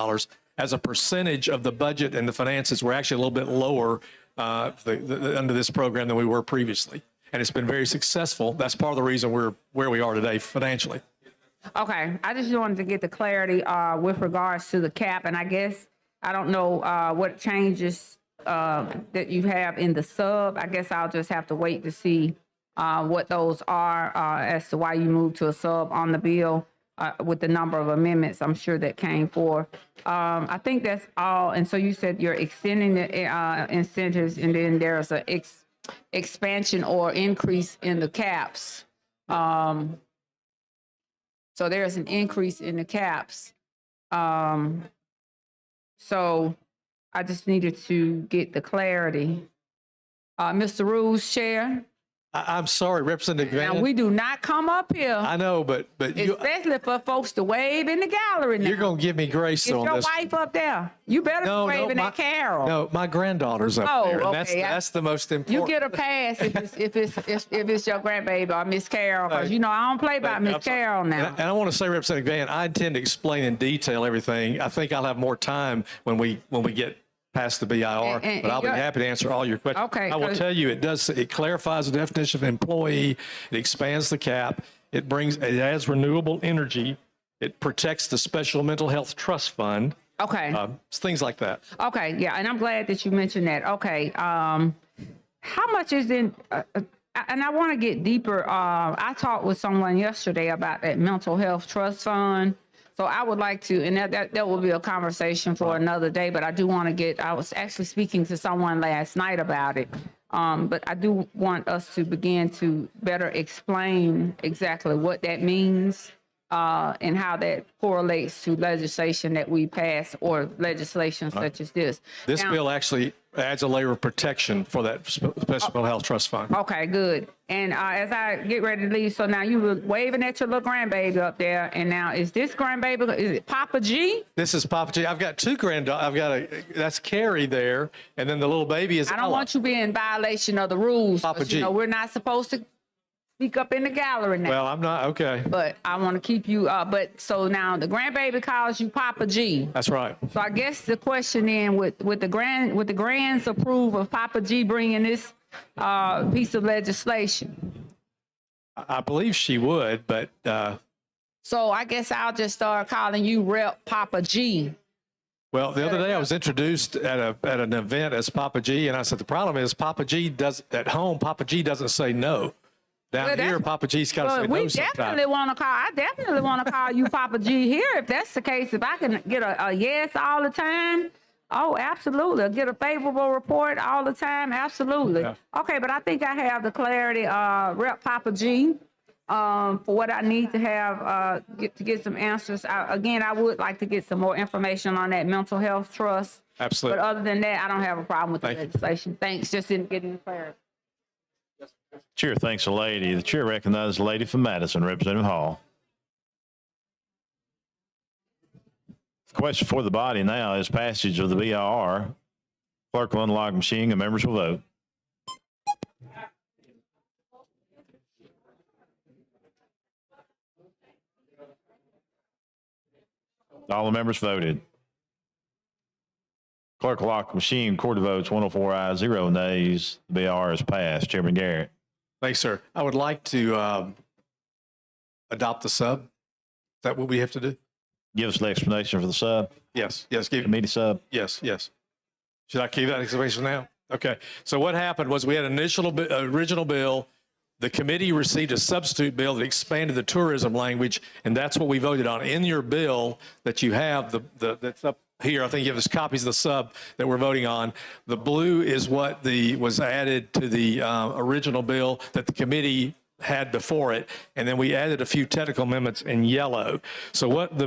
As a percentage of the budget and the finances, we're actually a little bit lower under this program than we were previously. And it's been very successful. That's part of the reason we're where we are today financially. Okay, I just wanted to get the clarity with regards to the cap, and I guess, I don't know what changes that you have in the sub. I guess I'll just have to wait to see what those are as to why you moved to a sub on the bill with the number of amendments I'm sure that came forth. I think that's all, and so you said you're extending the incentives, and then there's an expansion or increase in the caps. So there's an increase in the caps. So I just needed to get the clarity. Mr. Rules, Chair. I'm sorry, Representative Van. Now, we do not come up here, I know, but you, especially for folks to wave in the gallery now. you're going to give me grace Get on your this. wife up there. You better be waving at Carol. No, my granddaughter's up Oh, there. And okay. that's the most important. You get a pass if it's your grandbaby or Miss Carol, because you know I don't play by Miss Carol now. And I want to say, Representative Van, I intend to explain in detail everything. I think I'll have more time when we get past the BIR, And but I'll be happy to answer all your questions. Okay, I will tell you, it clarifies the definition of employee, it expands the cap, it adds renewable energy, it protects the Special Mental Health Trust Fund. Okay. Things like that. Okay, yeah, and I'm glad that you mentioned that. Okay, how much is in? And I want to get deeper. I talked with someone yesterday about that mental health trust fund. So I would like to, and that will be a conversation for another day, but I do want to get, I was actually speaking to someone last night about it. But I do want us to begin to better explain exactly what that means and how that correlates to legislation that we pass or legislation such as this. This Now- bill actually adds a layer of protection for that Special Mental Health Trust Fund. Okay, good. And as I get ready to leave, so now you were waving at your little grandbaby up there, and now is this grandbaby, is it Papa G? This is Papa G. I've got two granddaughters. That's Carrie there, and then the little baby is I don't Ella. want you being in violation of the rules. Papa 'cause, G. You know, we're not supposed to speak up in the gallery now. Well, I'm not, okay. But I want to keep you, but so now the grandbaby calls you Papa G. That's right. So I guess the question then, with the grands approve of Papa G bringing this piece of legislation? I believe she would, but So I guess I'll just start calling you Rep Papa G. well, the other day I was introduced at an event as Papa G, and I said the problem is Papa G at home. Papa G doesn't say no. Down Well, here, that's- Papa G's got to say Well, no we sometimes. I definitely want to call you Papa G here. If that's the case, if I can get a yes all the time, oh, absolutely. Get a favorable report all the time, absolutely. Yeah. Okay, but I think I have the clarity, Rep Papa G, for what I need to have, to get some answers. Again, I would like to get some more information on that mental health trust. Absolutely. But other than that, I don't have a problem with Thank the you. legislation. Thanks, just in getting the clarity. Chair thanks the lady. The chair recognizes the lady from Madison, Representative Hall. The question for the body now is passage of the BIR. Clerk will unlock machine and members will vote. All the members voted. Clerk will lock the machine. Record the votes. 104 ayes, 0 nays. The BIR is passed. Chairman Garrett. Thanks, sir. I would like to adopt the sub. Is that what we have to do? Give us the explanation for the sub. Yes, give Committee sub. Yes. Should I keep that explanation now? Okay. So what happened was we had an original bill. The committee received a substitute bill that expanded the tourism language, and that's what we voted on. In your bill that you have, that's up here, I think you have us copies of the sub that we're voting on. The blue is what was added to the original bill that the committee had before it, and then we added a few technical amendments in yellow. So what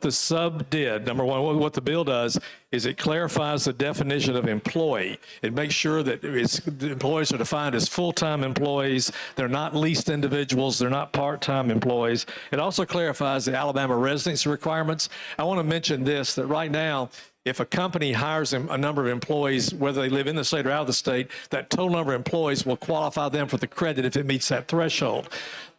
the sub did, number one, what the bill does is it clarifies the definition of employee. It makes sure that the employees are defined as full-time employees. They're not leased individuals. They're not part-time employees. It also clarifies the Alabama residency requirements. I want to mention this, that right now, if a company hires a number of employees, whether they live in the state or out of the state, that total number of employees will qualify them for the credit if it meets that threshold.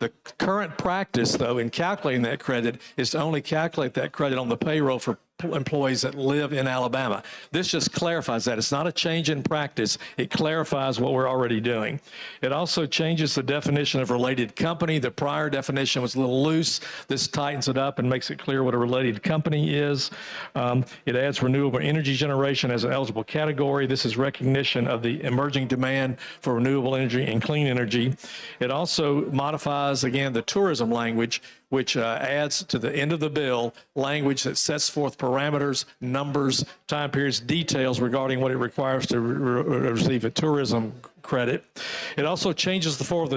The current practice, though, in calculating that credit is to only calculate that credit on the payroll for employees that live in Alabama. This just clarifies that. It's not a change in practice. It clarifies what we're already doing. It also changes the definition of related company. The prior definition was a little loose. This tightens it up and makes it clear what a related company is. It adds renewable energy generation as an eligible category. This is recognition of the emerging demand for renewable energy and clean energy. It also modifies, again, the tourism language, which adds to the end of the bill language that sets forth parameters, numbers, time periods, details regarding what it requires to receive a tourism credit. It also changes the form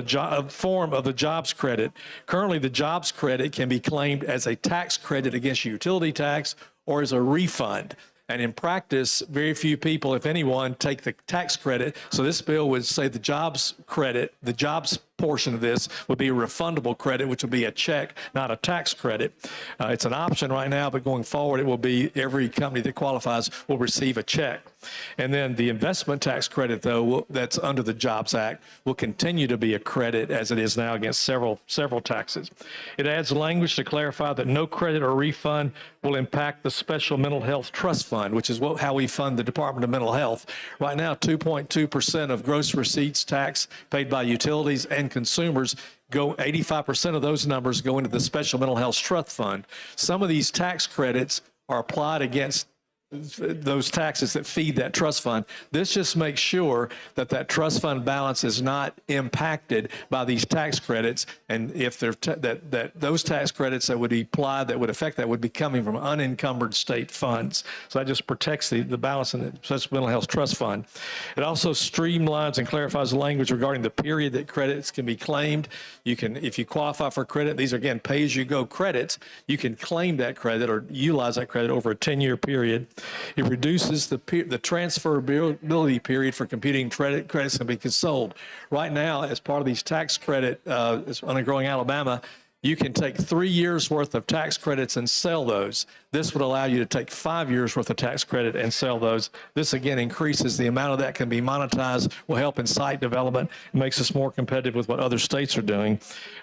of the jobs credit. Currently, the jobs credit can be claimed as a tax credit against utility tax or as a refund. And in practice, very few people, if anyone, take the tax credit. So this bill would say the jobs credit, the jobs portion of this would be a refundable credit, which would be a check, not a tax credit. It's an option right now, but going forward, it will be every company that qualifies will receive a check. And then the investment tax credit, though, that's under the Jobs Act, will continue to be a credit as it is now against several taxes. It adds language to clarify that no credit or refund will impact the Special Mental Health Trust Fund, which is how we fund the Department of Mental Health. Right now, 2.2% of gross receipts tax paid by utilities and consumers go, 85% of those numbers go into the Special Mental Health Trust Fund. Some of these tax credits are applied against those taxes that feed that trust fund. This just makes sure that that trust fund balance is not impacted by these tax credits. And if they're that those tax credits that would be applied that would affect that would be coming from unencumbered state funds. So that just protects the balance in the Special Mental Health Trust Fund. It also streamlines and clarifies the language regarding the period that credits can be claimed. You can, if you qualify for credit, these are again pay-as-you-go credits, you can claim that credit or utilize that credit over a 10-year period. It reduces the transferability period for computing credits can be sold. Right now, as part of these tax credit, on a growing Alabama, you can take 3 years worth of tax credits and sell those. This would allow you to take 5 years worth of tax credit and sell those. This again increases the amount of that can be monetized, will help in site development, and makes us more competitive with what other states are doing.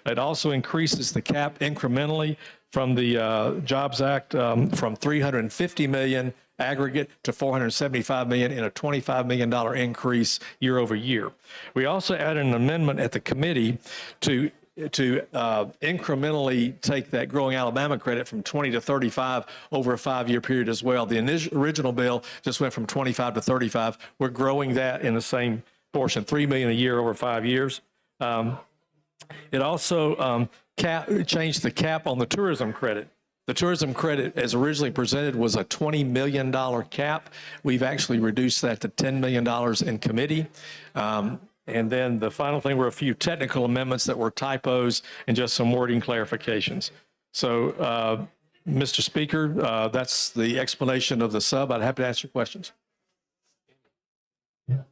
It also increases the cap incrementally from the Jobs Act from $350 million aggregate to $475 million in a $25 million increase year over year. We also added an amendment at the committee to incrementally take that Growing Alabama credit from 20 to 35 over a 5-year period as well. The original bill just went from 25 to 35. We're growing that in the same portion, $3 million a year over 5 years. It also changed the cap on the tourism credit. The tourism credit, as originally presented, was a $20 million cap. We've actually reduced that to $10 million in committee. And then the final thing were a few technical amendments that were typos and just some wording clarifications. So, Mr. Speaker, that's the explanation of the sub. I'd be happy to answer your questions.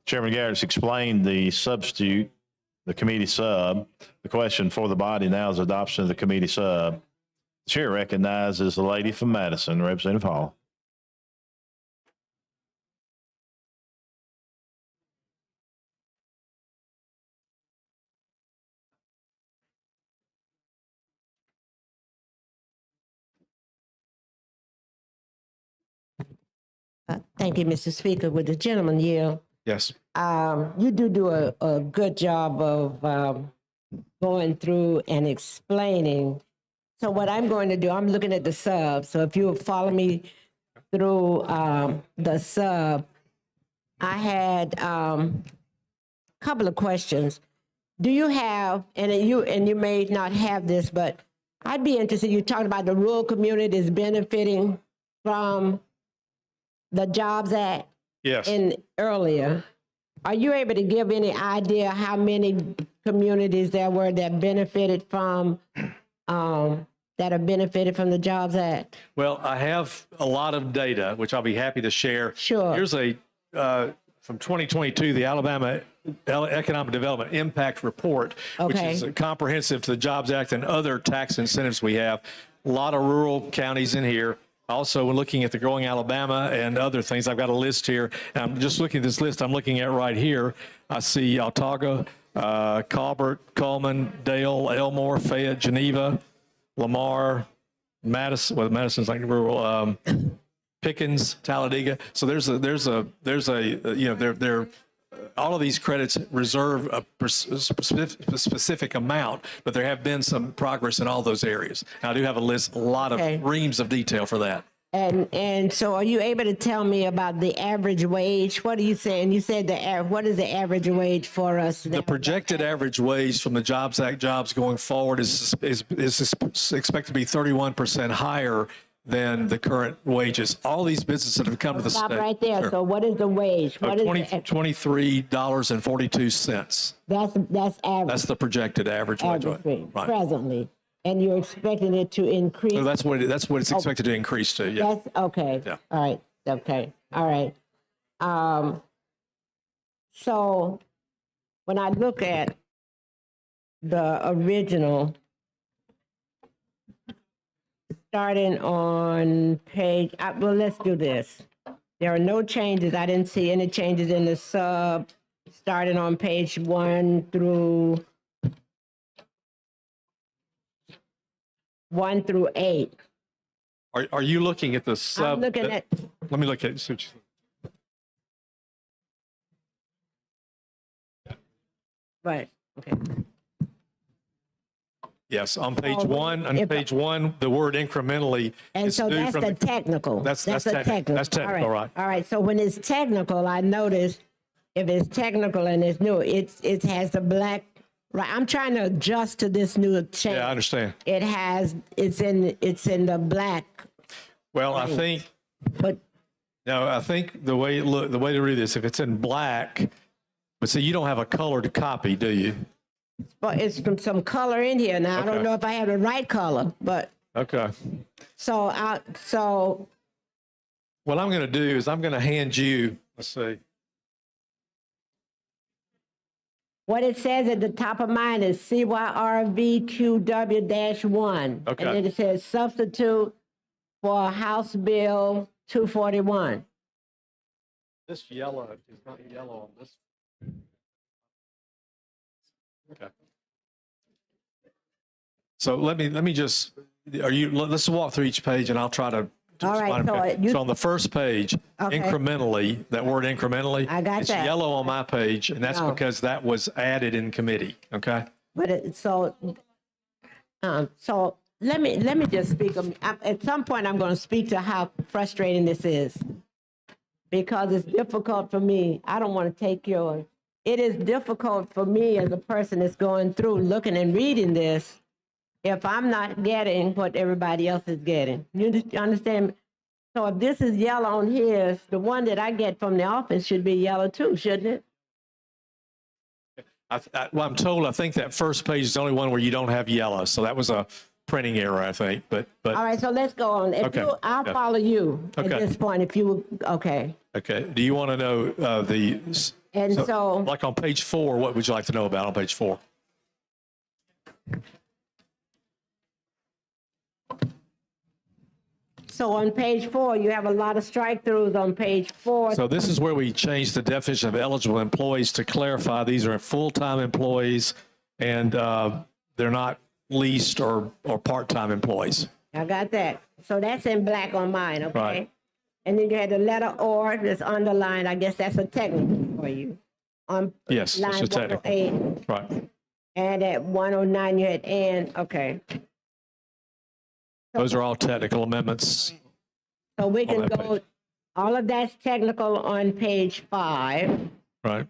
Chairman Garrett's explained the substitute, the committee sub. The question for the body now is adoption of the committee sub. The chair recognizes the lady from Madison, Representative Hall. Thank you, Mr. Speaker. Would the gentleman yield? Yes. You do a good job of going through and explaining. So what I'm going to do, I'm looking at the sub. So if you will follow me through the sub, I had a couple of questions. Do you have, and you may not have this, but I'd be interested, you talked about the rural communities benefiting from the Jobs Act. Yes. In earlier. Are you able to give any idea how many communities there were that benefited from, that have benefited from the Jobs Act? Well, I have a lot of data, which I'll be happy to share. Sure. Here's a, from 2022, the Alabama Economic Development Impact Report, which Okay. is comprehensive to the Jobs Act and other tax incentives we have. A lot of rural counties in here. Also, when looking at the Growing Alabama and other things, I've got a list here. And I'm just looking at this list I'm looking at right here. I see Autauga, Colbert, Coleman, Dale, Elmore, Fayette, Geneva, Lamar, Madison. Well, Madison's like rural. Pickens, Talladega. So there's a you know, all of these credits reserve a specific amount, but there have been some progress in all those areas. I do have a list, a lot of reams of detail for that. And so are you able to tell me about the average wage? What are you saying? You said what is the average wage for us now? The projected average wage from the Jobs Act jobs going forward is expected to be 31% higher than the current wages. All these businesses that have come to the Stop state. right there. Sure. So what is the wage? What is $23.42. That's average. That's the projected average wage. average rate Right. presently, and you're expecting it to increase. So that's what it's expected to increase to. Yeah. That's okay. Yeah. All right. Okay. All right. So when I look at the original, starting on page, well, let's do this. There are no changes. I didn't see any changes in the sub, starting on page 1 through 8. Are you looking at the sub? I'm looking at, Let me look at it. right, okay. Yes, on page So, 1, if- page 1, the word incrementally And is so due that's from the technical. That's the technical. That's technical, All right. All right, so when it's technical, I noticed if it's technical and it's new, it has the black, right, I'm trying to adjust to this new change. Yeah, I understand. It's in the black, Well, I think, but no, I think the way to read this, if it's in black, but see, you don't have a colored copy, do you? it's from some color in here. Now, I don't Okay. know if I have the right color, but, Okay. so, What I'm going to do is I'm going to hand you, let's see. what it says at the top of mine is CYRVQW-1. Okay. And then it says substitute for House Bill 241. This yellow is not yellow on this. Okay. So let me just, let's walk through each page and I'll try to. All right, respond. so Okay. you- So on the first page, Okay. incrementally, that word incrementally. I got it's that. yellow on my page, and that's Oh. because that was added in committee, okay? But so let me just speak. At some point, I'm going to speak to how frustrating this is, because it's difficult for me. I don't want to take yours. It is difficult for me as a person that's going through, looking and reading this, if I'm not getting what everybody else is getting. You understand? So if this is yellow on his, the one that I get from the office should be yellow too, shouldn't it? Well, I'm told, I think that first page is the only one where you don't have yellow, so that was a printing error, I think, but. All right, so let's go on. If Okay, I'll yeah. follow you at Okay. this point. If you, okay. Okay, do you want to know And so, like on page 4, what would you like to know about on page 4? so on page 4, you have a lot of strike-throughs on page 4. So this is where we changed the definition of eligible employees to clarify these are full-time employees and they're not leased or part-time employees. I got that. So that's in black on mine, okay? Right. And then you had the letter or that's underlined. I guess that's a technical for you. On Yes, it's line a technical. 108, Right. and at 109, you had and, okay. Those are all technical amendments. So we On can that go, all of that's technical on page 5. Right.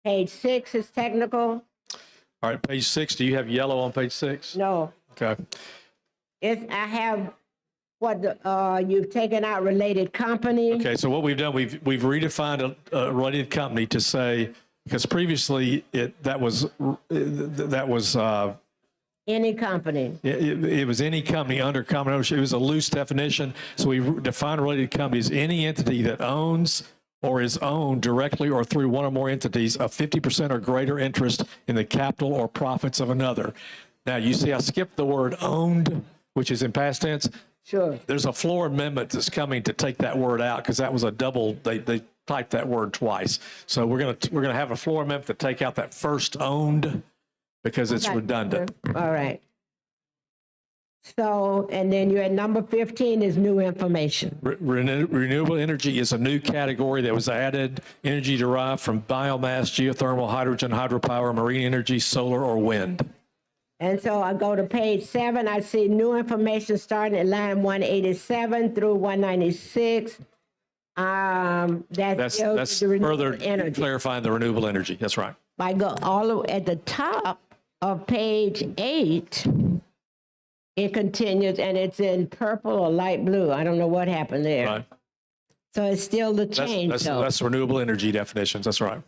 Page 6 is technical. All right, page 6, do you have yellow on page 6? No, Okay. I have what you've taken out related company. Okay, so what we've done, we've redefined a related company to say Because previously that was Any company. it was any company under common ownership. It was a loose definition. So we define related companies, any entity that owns or is owned directly or through one or more entities of 50% or greater interest in the capital or profits of another. Now, you see I skipped the word owned, which is in past tense. Sure. There's a floor amendment that's coming to take that word out because that was a double, they typed that word twice. So we're gonna have a floor amendment to take out that first owned because it's redundant. All right. So, and then you're at number 15 is new information. Renewable energy is a new category that was added, energy derived from biomass, geothermal, hydrogen, hydropower, marine energy, solar, or wind. And so I go to page 7, I see new information starting at line 187 through 196. That's further clarifying the renewable energy. That's right. I go all the way at the top of page 8. It continues and it's in purple or light blue. I don't know what happened there. Right. So it's still the change. That's renewable energy definitions. That's right.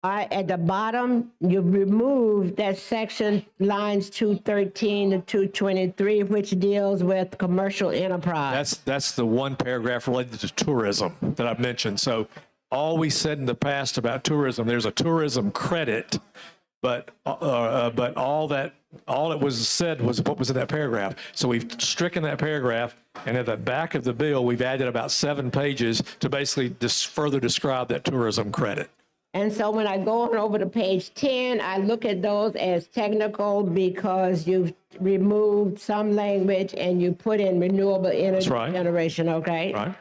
All right, at the bottom, you remove that section, lines 213 to 223, which deals with commercial enterprise. That's the one paragraph related to tourism that I've mentioned. So all we said in the past about tourism, there's a tourism credit, but all it was said was what was in that paragraph. So we've stricken that paragraph, and at the back of the bill, we've added about 7 pages to basically further describe that tourism credit. And so when I go on over to page 10, I look at those as technical because you've removed some language and you put in renewable energy generation, okay? Right.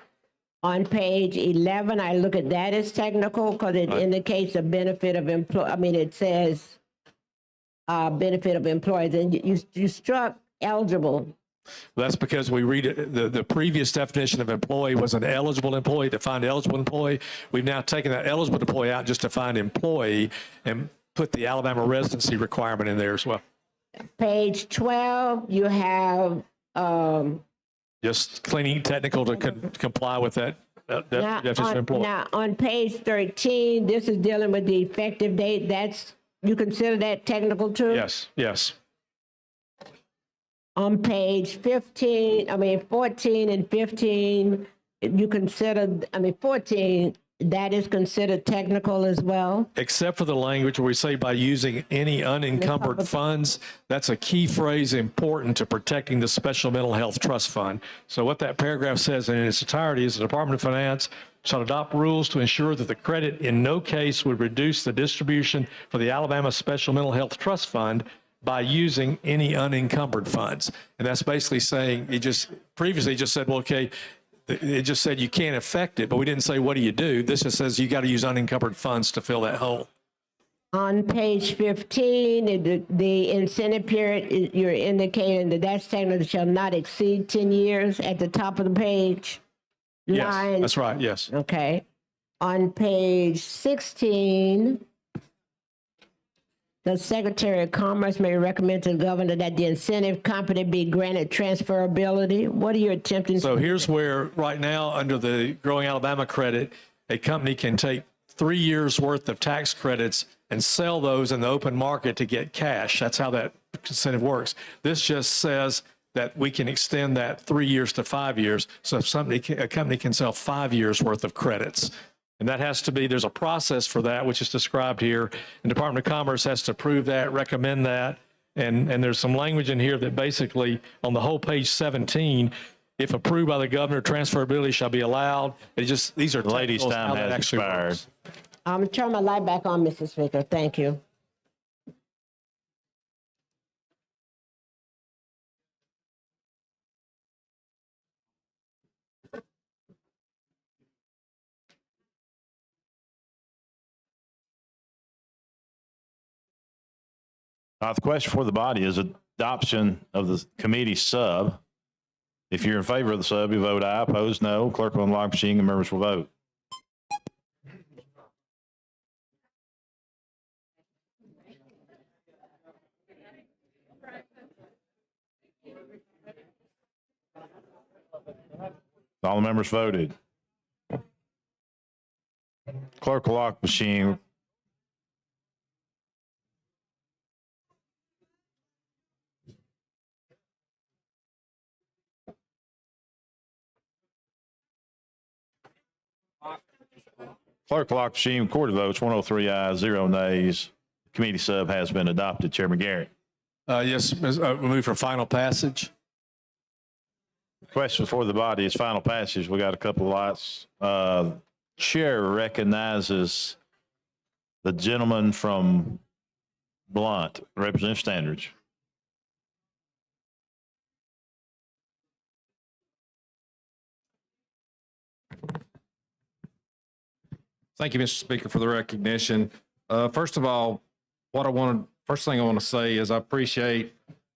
On page 11, I look at that as technical because it indicates a benefit of it says benefit of employees, and you struck eligible. Well, that's because we read it, the previous definition of employee was an eligible employee, defined eligible employee. We've now taken that eligible employee out, just defined employee, and put the Alabama residency requirement in there as well. Page 12, you have just cleaning technical to comply with that definition of employee. Now, on page 13, this is dealing with the effective date. You consider that technical too? Yes, yes. On page 14 and 15, you consider, 14, that is considered technical as well? Except for the language where we say by using any unencumbered funds, that's a key phrase important to protecting the Special Mental Health Trust Fund. So what that paragraph says in its entirety is the Department of Finance shall adopt rules to ensure that the credit in no case would reduce the distribution for the Alabama Special Mental Health Trust Fund by using any unencumbered funds. And that's basically saying, previously just said, well, okay, it just said you can't affect it, but we didn't say, what do you do? This just says you got to use unencumbered funds to fill that hole. On page 15, the incentive period, you're indicating that that statement shall not exceed 10 years at the top of the page. Yes, that's right, yes. Okay. On page 16, the Secretary of Commerce may recommend to the governor that the incentive company be granted transferability. What are you attempting to do? So here's where, right now, under the Growing Alabama credit, a company can take 3 years worth of tax credits and sell those in the open market to get cash. That's how that incentive works. This just says that we can extend that 3 years to 5 years. So if a company can sell 5 years worth of credits. And that has to be, there's a process for that, which is described here. And Department of Commerce has to approve that, recommend that. And there's some language in here that basically, on the whole page 17, if approved by the governor, transferability shall be allowed. These are lady's time has expired. I'm going to turn my light back on, Mr. Speaker. Thank you. The question for the body is adoption of the committee sub. If you're in favor of the sub, you vote aye. Opposed, no. Clerk will unlock machine and members will vote. All the members voted. Clerk will lock machine. Clerk lock machine, recorded votes, 103 ayes, 0 nays. Committee sub has been adopted. Chairman Garrett. Yes, we move for final passage. Question for the body is final passage. We got a couple of lots. Chair recognizes the gentleman from Blunt, Representative Standridge. Thank you, Mr. Speaker, for the recognition. First of all, first thing I want to say is I appreciate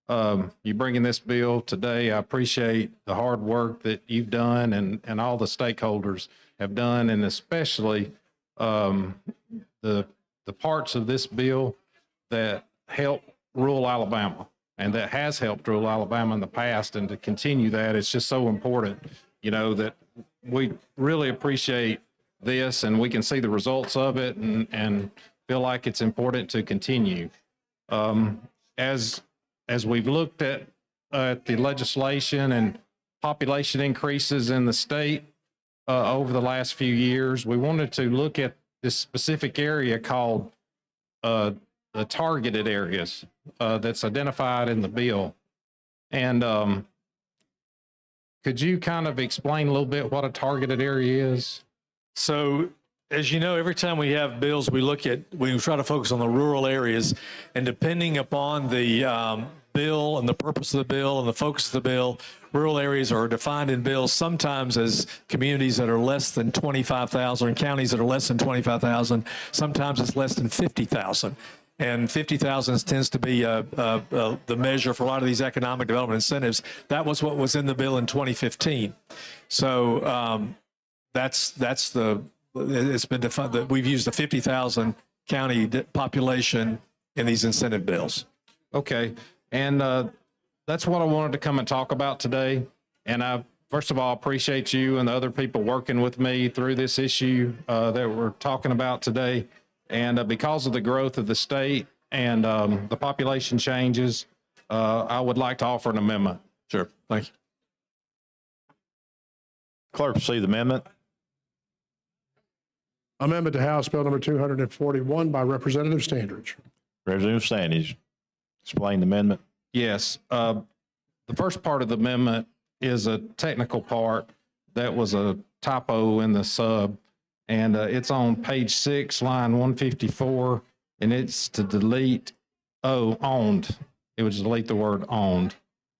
you bringing this bill today. I appreciate the hard work that you've done and all the stakeholders have done, and especially the parts of this bill that help rural Alabama and that has helped rural Alabama in the past, and to continue that, it's just so important, that we really appreciate this, and we can see the results of it and feel like it's important to continue. As we've looked at the legislation and population increases in the state over the last few years, we wanted to look at this specific area called the targeted areas that's identified in the bill. And could you kind of explain a little bit what a targeted area is? So, as you know, every time we have bills, we try to focus on the rural areas, and depending upon the bill and the purpose of the bill and the focus of the bill, rural areas are defined in bills sometimes as communities that are less than 25,000, counties that are less than 25,000. Sometimes it's less than 50,000. And 50,000 tends to be the measure for a lot of these economic development incentives. That was what was in the bill in 2015. So it's been defined that we've used the 50,000 county population in these incentive bills. Okay. And that's what I wanted to come and talk about today. And I, first of all, appreciate you and the other people working with me through this issue that we're talking about today. And because of the growth of the state and the population changes, I would like to offer an amendment. Sure. Thank you. Clerk, proceed the amendment. Amendment to House Bill number 241 by Representative Standridge. Representative Standridge, explain the amendment. Yes. The first part of the amendment is a technical part that was a typo in the sub, and it's on page 6, line 154, and it's to delete owned. It would delete the word owned.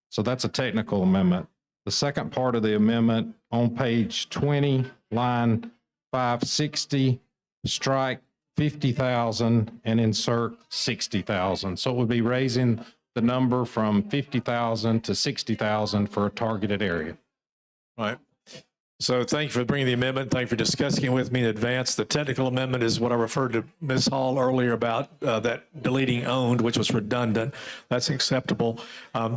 So that's a technical amendment. The second part of the amendment on page 20, line 560, strike 50,000 and insert 60,000. So it would be raising the number from 50,000 to 60,000 for a targeted area. All right. So thank you for bringing the amendment. Thank you for discussing it with me in advance. The technical amendment is what I referred to Ms. Hall earlier about that deleting owned, which was redundant. That's acceptable.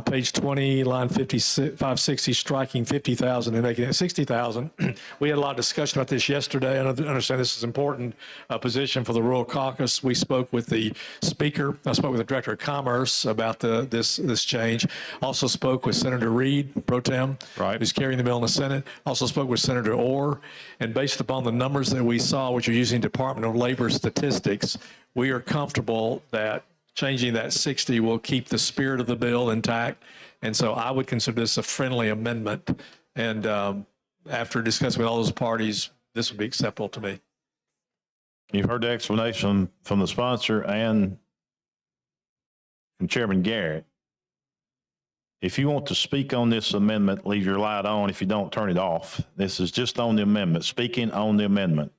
Page 20, line 560, striking 50,000 and making it 60,000. We had a lot of discussion about this yesterday. I understand this is an important position for the Rural Caucus. We spoke with the Speaker. I spoke with the Director of Commerce about this change. Also spoke with Senator Reed, Pro Tem, who's carrying the bill in the Senate. Also spoke with Senator Orr, and based upon the numbers that we saw, which are using Department of Labor statistics, we are comfortable that changing that 60 will keep the spirit of the bill intact. And so I would consider this a friendly amendment. And after discussing with all those parties, this would be acceptable to me. You've heard the explanation from the sponsor and from Chairman Garrett. If you want to speak on this amendment, leave your light on. If you don't, turn it off. This is just on the amendment, speaking on the amendment.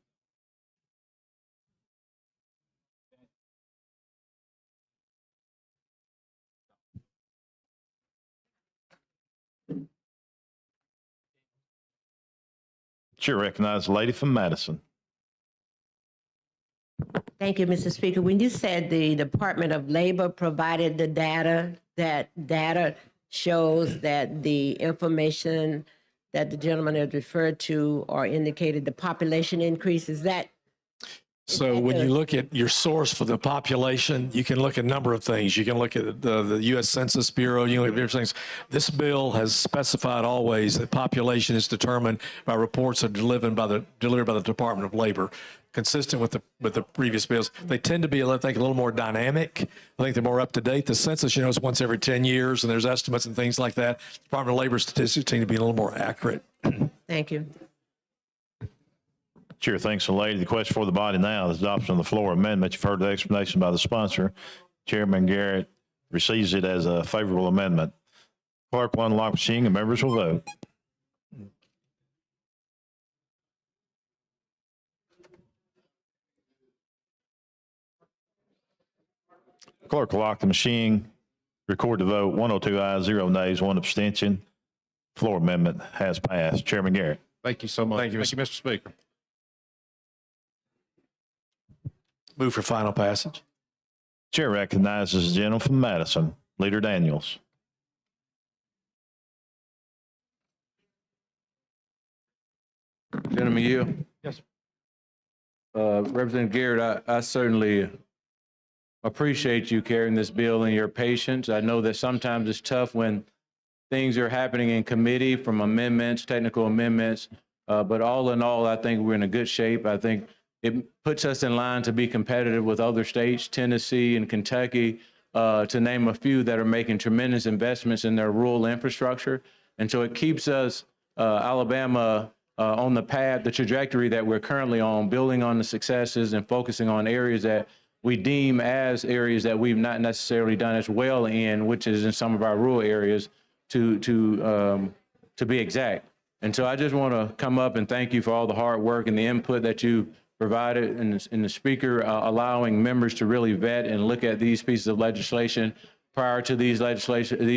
Chair recognizes the lady from Madison. Thank you, Mr. Speaker. When you said the Department of Labor provided the data, that data shows that the information that the gentleman has referred to or indicated the population increase, is that So when you look at your source for the population, you can look at a number of things. You can look at the U.S. Census Bureau, you can look at different things. This bill has specified always that population is determined by reports that are delivered by the Department of Labor, consistent with the previous bills. They tend to be, I think, a little more dynamic. I think they're more up to date. The census, is once every 10 years, and there's estimates and things like that. Department of Labor statistics tend to be a little more accurate. Thank you. Chair, thanks, the lady. The question for the body now is adoption of the floor amendment. You've heard the explanation by the sponsor. Chairman Garrett receives it as a favorable amendment. Clerk will unlock machine and members will vote. Clerk will lock the machine, record the vote, 102 ayes, 0 nays, 1 abstention. Floor amendment has passed. Chairman Garrett. Thank you so much. Thank you, Mr. Speaker. Move for final passage. Chair recognizes the gentleman from Madison, Leader Daniels. Gentleman Yield. Yes. Representative Garrett, I certainly appreciate you carrying this bill and your patience. I know that sometimes it's tough when things are happening in committee from amendments, technical amendments, but all in all, I think we're in a good shape. I think it puts us in line to be competitive with other states, Tennessee and Kentucky, to name a few that are making tremendous investments in their rural infrastructure. And so it keeps us, Alabama, on the path, the trajectory that we're currently on, building on the successes and focusing on areas that we deem as areas that we've not necessarily done as well in, which is in some of our rural areas, to be exact. And so I just want to come up and thank you for all the hard work and the input that you provided, and the speaker allowing members to really vet and look at these pieces of legislation prior to these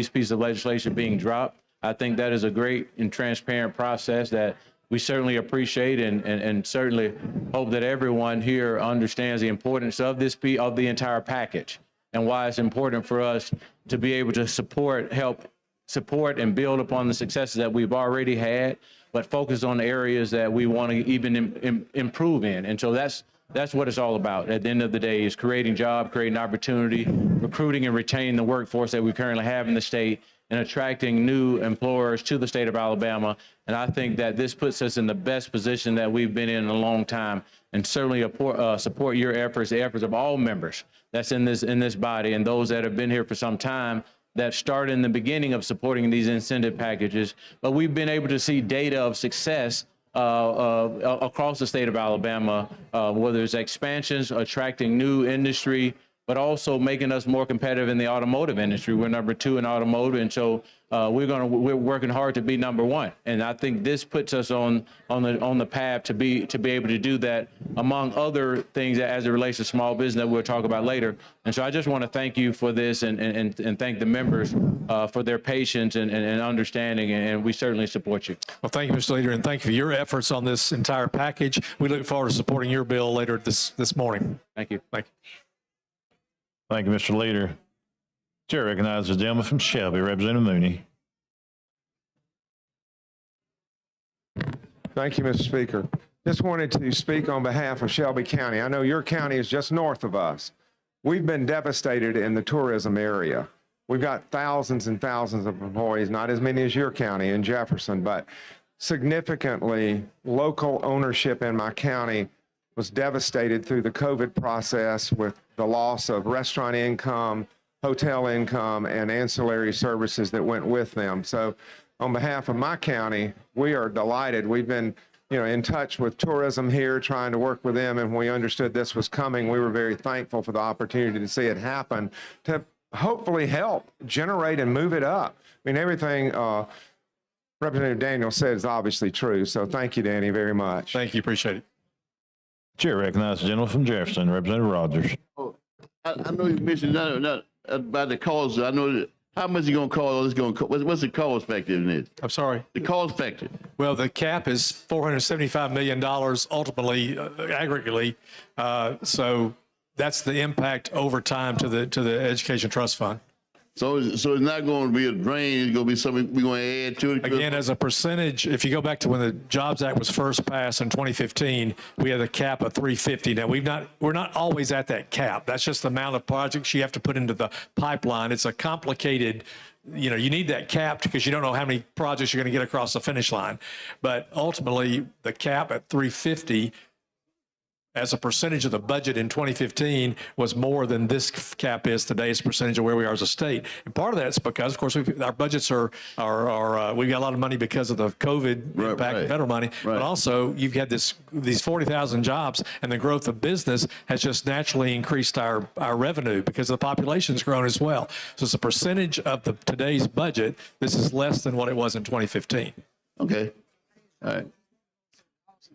pieces of legislation being dropped. I think that is a great and transparent process that we certainly appreciate, and certainly hope that everyone here understands the importance of of the entire package and why it's important for us to be able to help support and build upon the successes that we've already had, but focus on the areas that we want to even improve in. And so that's what it's all about at the end of the day, is creating jobs, creating opportunity, recruiting and retaining the workforce that we currently have in the state, and attracting new employers to the state of Alabama. And I think that this puts us in the best position that we've been in a long time, and certainly support your efforts, the efforts of all members that's in this body, and those that have been here for some time that started in the beginning of supporting these incentive packages. But we've been able to see data of success across the state of Alabama, whether it's expansions, attracting new industry, but also making us more competitive in the automotive industry. We're number 2 in automotive, and so we're working hard to be number 1. And I think this puts us on the path to be able to do that, among other things as it relates to small business that we'll talk about later. And so I just want to thank you for this, and thank the members for their patience and understanding, and we certainly support you. Well, thank you, Mr. Leader, and thank you for your efforts on this entire package. We look forward to supporting your bill later this morning. Thank you. Thank you. Thank you, Mr. Leader. Chair recognizes the gentleman from Shelby, Representative Mooney. Thank you, Mr. Speaker. Just wanted to speak on behalf of Shelby County. I know your county is just north of us. We've been devastated in the tourism area. We've got thousands and thousands of employees, not as many as your county in Jefferson, but significantly local ownership in my county was devastated through the COVID process with the loss of restaurant income, hotel income, and ancillary services that went with them. So on behalf of my county, we are delighted. We've been in touch with tourism here, trying to work with them, and when we understood this was coming, we were very thankful for the opportunity to see it happen, to hopefully help generate and move it up. I mean, everything Representative Daniel said is obviously true, so thank you, Danny, very much. Thank you, appreciate it. Chair recognizes the gentleman from Jefferson, Representative Rogers. Oh, I know you mentioned not about the cost. I know that. How much is it going to cost? What's the cost factor in it? I'm sorry? The cost factor. Well, the cap is $475 million ultimately, aggregately. So that's the impact over time to the Education Trust Fund. So it's not going to be a drain. It's going to be something we're going to add to it. Again, as a percentage, if you go back to when the Jobs Act was first passed in 2015, we had a cap of 350. Now we're not always at that cap. That's just the amount of projects you have to put into the pipeline. It's a complicated, you need that cap because you don't know how many projects you're going to get across the finish line. But ultimately, the cap at 350 as a percentage of the budget in 2015 was more than this cap is today as a percentage of where we are as a state. And part of that's because, of course, our budgets we've got a lot of money because of the COVID impact, federal money, but also you've had these 40,000 jobs, and the growth of business has just naturally increased our revenue because the population's grown as well. So it's a percentage of today's budget. This is less than what it was in 2015. Okay. All right.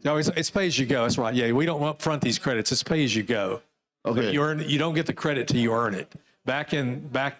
No, it's pay as you go. That's right. Yeah, we don't upfront these credits. It's pay as you go. Okay. You don't get the credit till you earn it. Back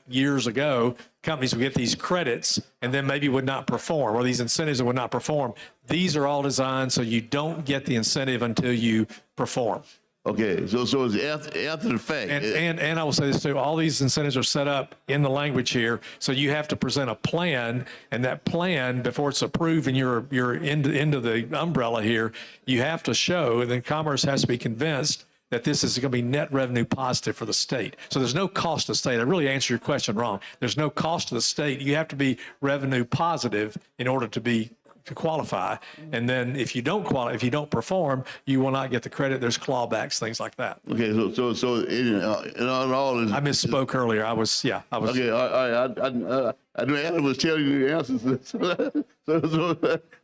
years ago, companies would get these credits and then maybe would not perform, or these incentives that would not perform. These are all designed so you don't get the incentive until you perform. Okay, so it's after the fact. And I will say this too, all these incentives are set up in the language here, so you have to present a plan, and that plan, before it's approved and you're into the umbrella here, you have to show, and then Commerce has to be convinced that this is going to be net revenue positive for the state. So there's no cost to the state. I really answered your question wrong. There's no cost to the state. You have to be revenue positive in order to qualify. And then if you don't qualify, if you don't perform, you will not get the credit. There's clawbacks, things like that. Okay, so in all this, I misspoke earlier. I was. Okay, all right. I knew Alan was telling you the answers. so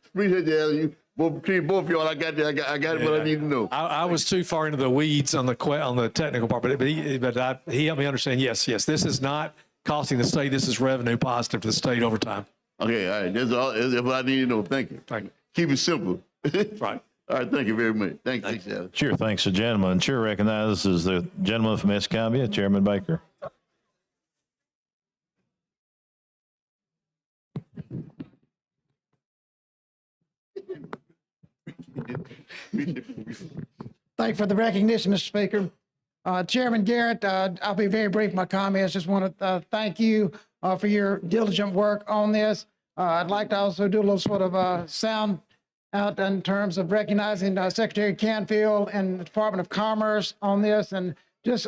appreciate that, Alan. Between both of y'all, I got what I need to know. I was too far into the weeds on the technical part, but he helped me understand. Yes, this is not costing the state. This is revenue positive to the state over time. Okay, all right. That's what I need to know. Thank you. Thank you. Keep it simple. Right. All right. Thank you very much. Thanks, Alan. Chair thanks the gentleman. Chair recognizes the gentleman from Escambia, Chairman Baker. Thank you for the recognition, Mr. Speaker. Chairman Garrett, I'll be very brief in my comments. Just want to thank you for your diligent work on this. I'd like to also do a little sort of sound out in terms of recognizing Secretary Canfield and the Department of Commerce on this, and just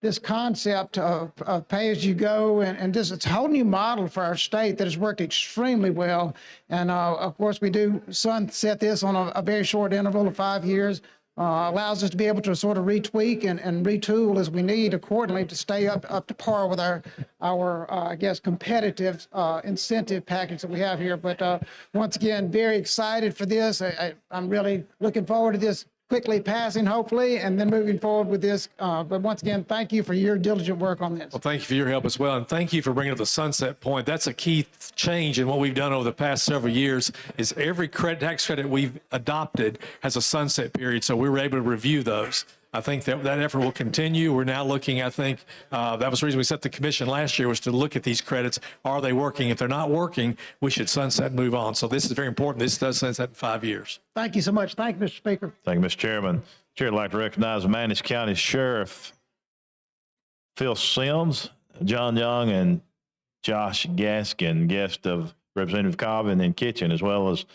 this concept of pay as you go, and just it's a whole new model for our state that has worked extremely well. And of course, we do sunset this on a very short interval of 5 years. Allows us to be able to sort of retweak and retool as we need accordingly to stay up to par with our I guess, competitive incentive package that we have here. But once again, very excited for this. I'm really looking forward to this quickly passing, hopefully, and then moving forward with this. But once again, thank you for your diligent work on this. Well, thank you for your help as well. And thank you for bringing up the sunset point. That's a key change in what we've done over the past several years is every tax credit we've adopted has a sunset period. So we were able to review those. I think that effort will continue. We're now looking, I think, that was the reason we set the commission last year was to look at these credits. Are they working? If they're not working, we should sunset and move on. So this is very important. This does sunset in 5 years. Thank you so much. Thank you, Mr. Speaker. Thank you, Mr. Chairman. Chair would like to recognize Manatee County Sheriff Phil Sims, John Young, and Josh Gaskin, guest of Representative Cobb and then Kitchen, as well as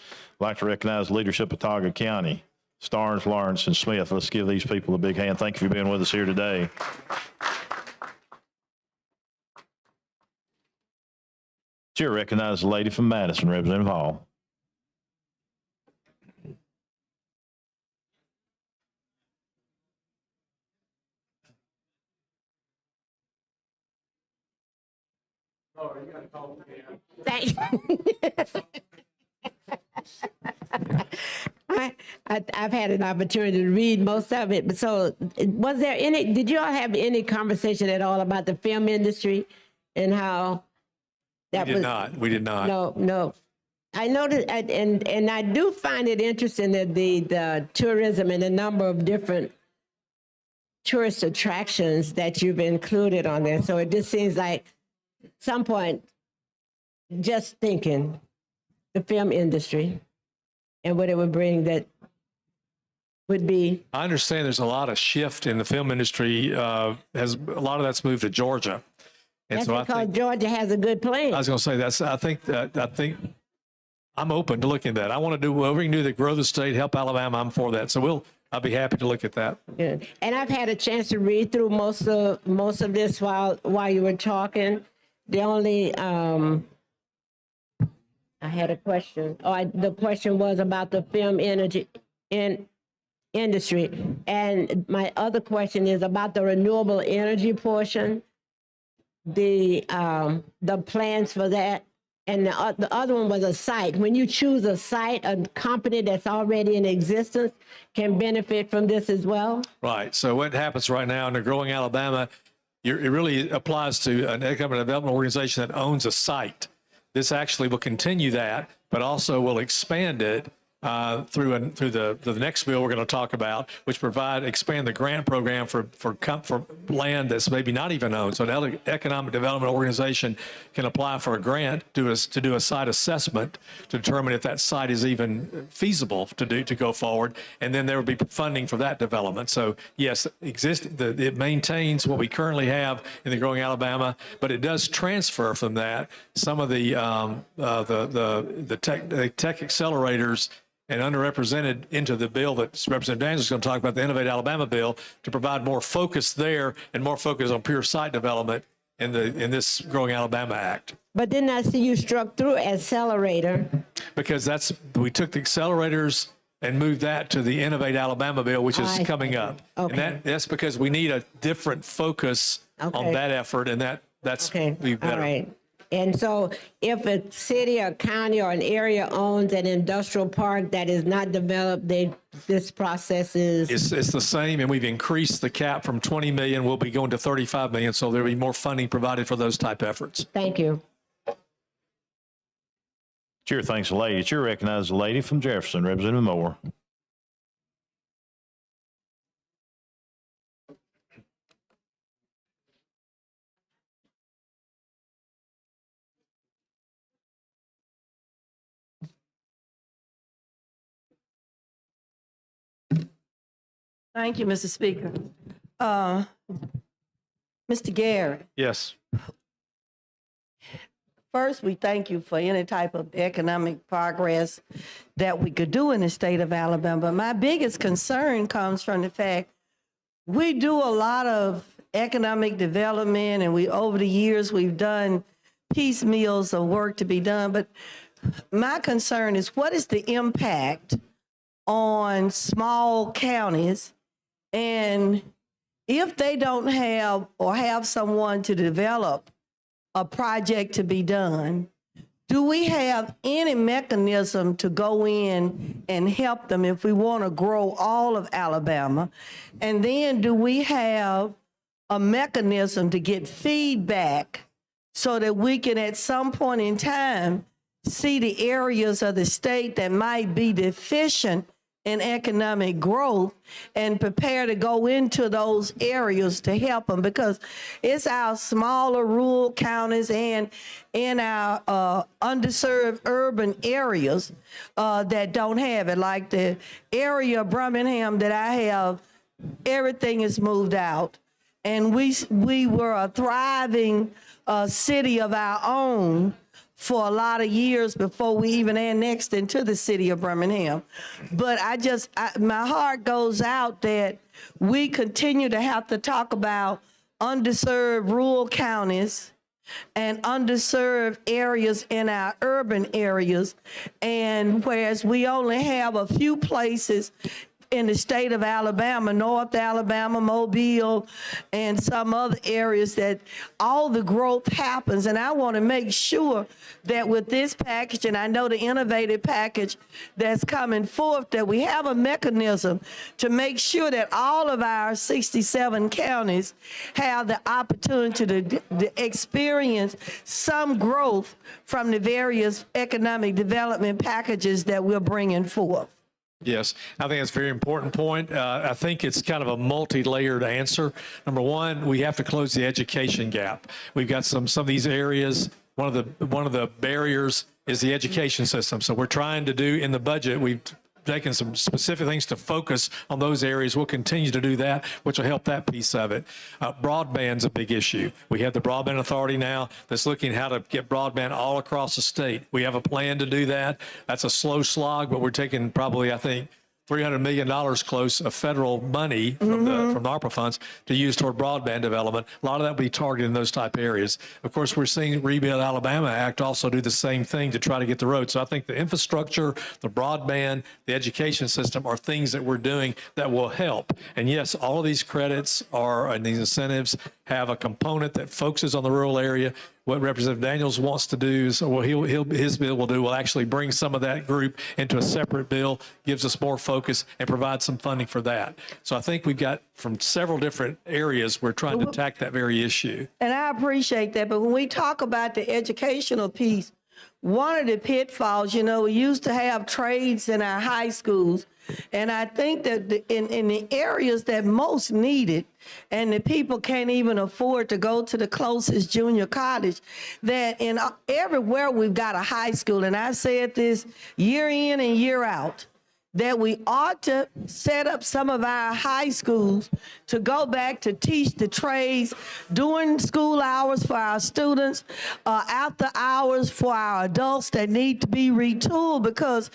like to recognize leadership of Tauga County. Starnes, Lawrence, and Smith. Let's give these people a big hand. Thank you for being with us here today. Chair recognizes the lady from Madison, Representative Hall. Thank I've had an opportunity to read most of it. But so was there did you all have any conversation at all about the film industry and how that was? We did not. No. I noticed, and I do find it interesting that the tourism and the number of different tourist attractions that you've included on there. So it just seems like at some point, just thinking the film industry and what it would bring that would be. I understand there's a lot of shift in the film industry. A lot of that's moved to Georgia. And That's so because Georgia has a good plan. I was going to say I think I'm open to looking at that. I want to do whatever we can do to grow the state, help Alabama. I'm for that. So I'll be happy to look at that. Good. And I've had a chance to read through most of this while you were talking. The only I had a question. The question was about the film industry, and my other question is about the renewable energy portion. The plans for that, and the other one was a site. When you choose a site, a company that's already in existence can benefit from this as well. Right. So what happens right now in the Growing Alabama, it really applies to an economic development organization that owns a site. This actually will continue that, but also will expand it through the next bill we're going to talk about, which expand the grant program for land that's maybe not even owned. So an economic development organization can apply for a grant to do a site assessment to determine if that site is even feasible to go forward, and then there will be funding for that development. So yes, it maintains what we currently have in the Growing Alabama, but it does transfer from that some of the tech accelerators and underrepresented into the bill that Representative Daniels is going to talk about, the Innovate Alabama bill, to provide more focus there and more focus on pure site development in this Growing Alabama Act. But didn't I see you struck through accelerator? Because we took the accelerators and moved that to the Innovate Alabama bill, which is coming up. Okay. And that's because we need a different focus on that effort, and that's be better. All right. And so if a city or county or an area owns an industrial park that is not developed, this process is... It's the same, and we've increased the cap from 20 million. We'll be going to 35 million, so there'll be more funding provided for those type efforts. Thank you. Chair thanks the lady. Chair recognizes the lady from Jefferson, Representative Moore. Thank you, Mr. Speaker. Mr. Garrett, Yes. first, we thank you for any type of economic progress that we could do in the state of Alabama. My biggest concern comes from the fact we do a lot of economic development, and over the years, we've done piecemeals of work to be done. But my concern is, what is the impact on small counties? And if they don't have or have someone to develop a project to be done, do we have any mechanism to go in and help them if we want to grow all of Alabama? And then do we have a mechanism to get feedback so that we can at some point in time see the areas of the state that might be deficient in economic growth and prepare to go into those areas to help them? Because it's our smaller rural counties and in our underserved urban areas that don't have it. Like the area of Birmingham that I have, everything is moved out. And we were a thriving city of our own for a lot of years before we even annexed into the city of Birmingham. But my heart goes out that we continue to have to talk about underserved rural counties and underserved areas in our urban areas. And whereas we only have a few places in the state of Alabama, North Alabama, Mobile, and some other areas that all the growth happens. And I want to make sure that with this package, and I know the innovative package that's coming forth, that we have a mechanism to make sure that all of our 67 counties have the opportunity to experience some growth from the various economic development packages that we're bringing forth. Yes, I think that's a very important point. I think it's kind of a multi-layered answer. Number one, we have to close the education gap. We've got some of these areas. One of the barriers is the education system. So we're trying to do in the budget. We've making some specific things to focus on those areas. We'll continue to do that, which will help that piece of it. Broadband's a big issue. We have the Broadband Authority now that's looking at how to get broadband all across the state. We have a plan to do that. That's a slow slog, but we're taking probably, I think, $300 million close of federal money from the ARPA funds to use toward broadband development. A lot of that will be targeted in those type areas. Of course, we're seeing Rebuild Alabama Act also do the same thing to try to get the road. So I think the infrastructure, the broadband, the education system are things that we're doing that will help. And yes, all of these credits and these incentives have a component that focuses on the rural area. What Representative Daniels wants to do is, his bill will actually bring some of that group into a separate bill, gives us more focus and provides some funding for that. So I think we've got from several different areas, we're trying to attack that very issue. And I appreciate that. But when we talk about the educational piece, one of the pitfalls, we used to have trades in our high schools. And I think that in the areas that most need it, and the people can't even afford to go to the closest junior college, that everywhere we've got a high school, and I said this year in and year out, that we ought to set up some of our high schools to go back to teach the trades during school hours for our students, after hours for our adults that need to be retooled, because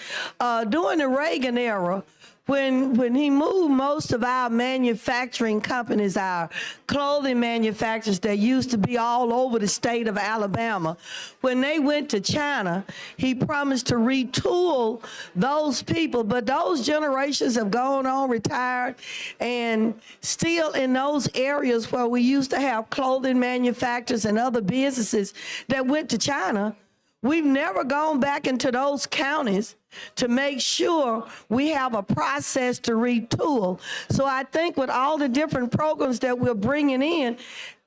during the Reagan era, when he moved most of our manufacturing companies, our clothing manufacturers that used to be all over the state of Alabama, when they went to China, he promised to retool those people. But those generations have gone on, retired, and still in those areas where we used to have clothing manufacturers and other businesses that went to China, we've never gone back into those counties to make sure we have a process to retool. So I think with all the different programs that we're bringing in,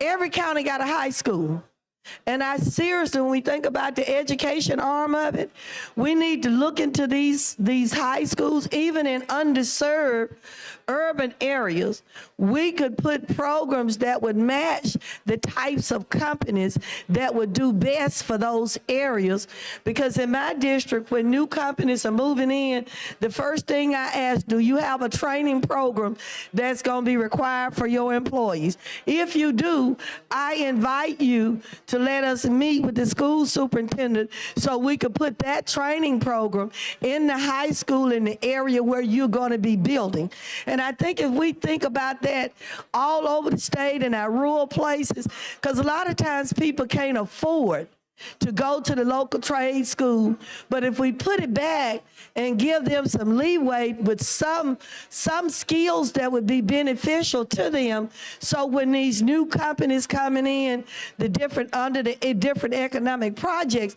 every county got a high school. And I seriously, when we think about the education arm of it, we need to look into these high schools, even in underserved urban areas. We could put programs that would match the types of companies that would do best for those areas. Because in my district, when new companies are moving in, the first thing I ask, do you have a training program that's going to be required for your employees? If you do, I invite you to let us meet with the school superintendent so we could put that training program in the high school in the area where you're going to be building. And I think if we think about that all over the state in our rural places, because a lot of times people can't afford to go to the local trade school, but if we put it back and give them some leeway with some skills that would be beneficial to them, so when these new companies coming in, under the different economic projects,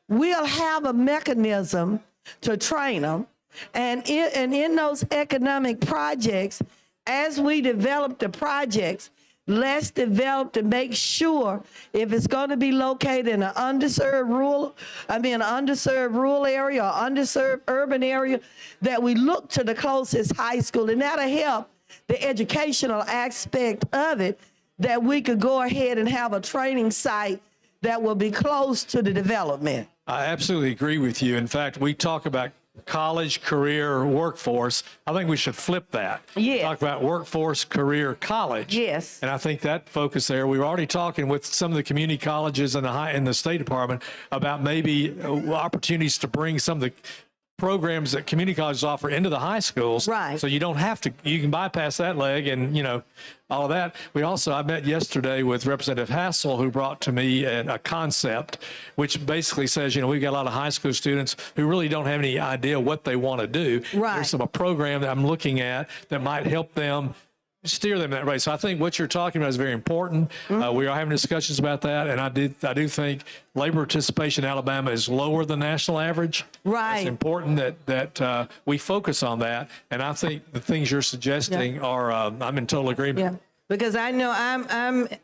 we'll have a mechanism to train them. And in those economic projects, as we develop the projects, let's develop to make sure if it's going to be located in an underserved rural area or underserved urban area, that we look to the closest high school, and that'll help the educational aspect of it, that we could go ahead and have a training site that will be close to the development. I absolutely agree with you. In fact, we talk about college, career, workforce. I think we should flip that. Yes. Talk about workforce, career, college. Yes. And I think that focus there, we were already talking with some of the community colleges and the State Department about maybe opportunities to bring some of the programs that community colleges offer into the high schools. Right. So you don't have to, you can bypass that leg and, all of that. I met yesterday with Representative Hassel, who brought to me a concept, which basically says, we've got a lot of high school students who really don't have any idea what they want to do. Right. There's a program that I'm looking at that might help them steer them that way. So I think what you're talking about is very important. We are having discussions about that, and I do think labor participation in Alabama is lower than national average. Right. It's important that we focus on that, and I think the things you're suggesting are I'm in total agreement. Yeah. Because I know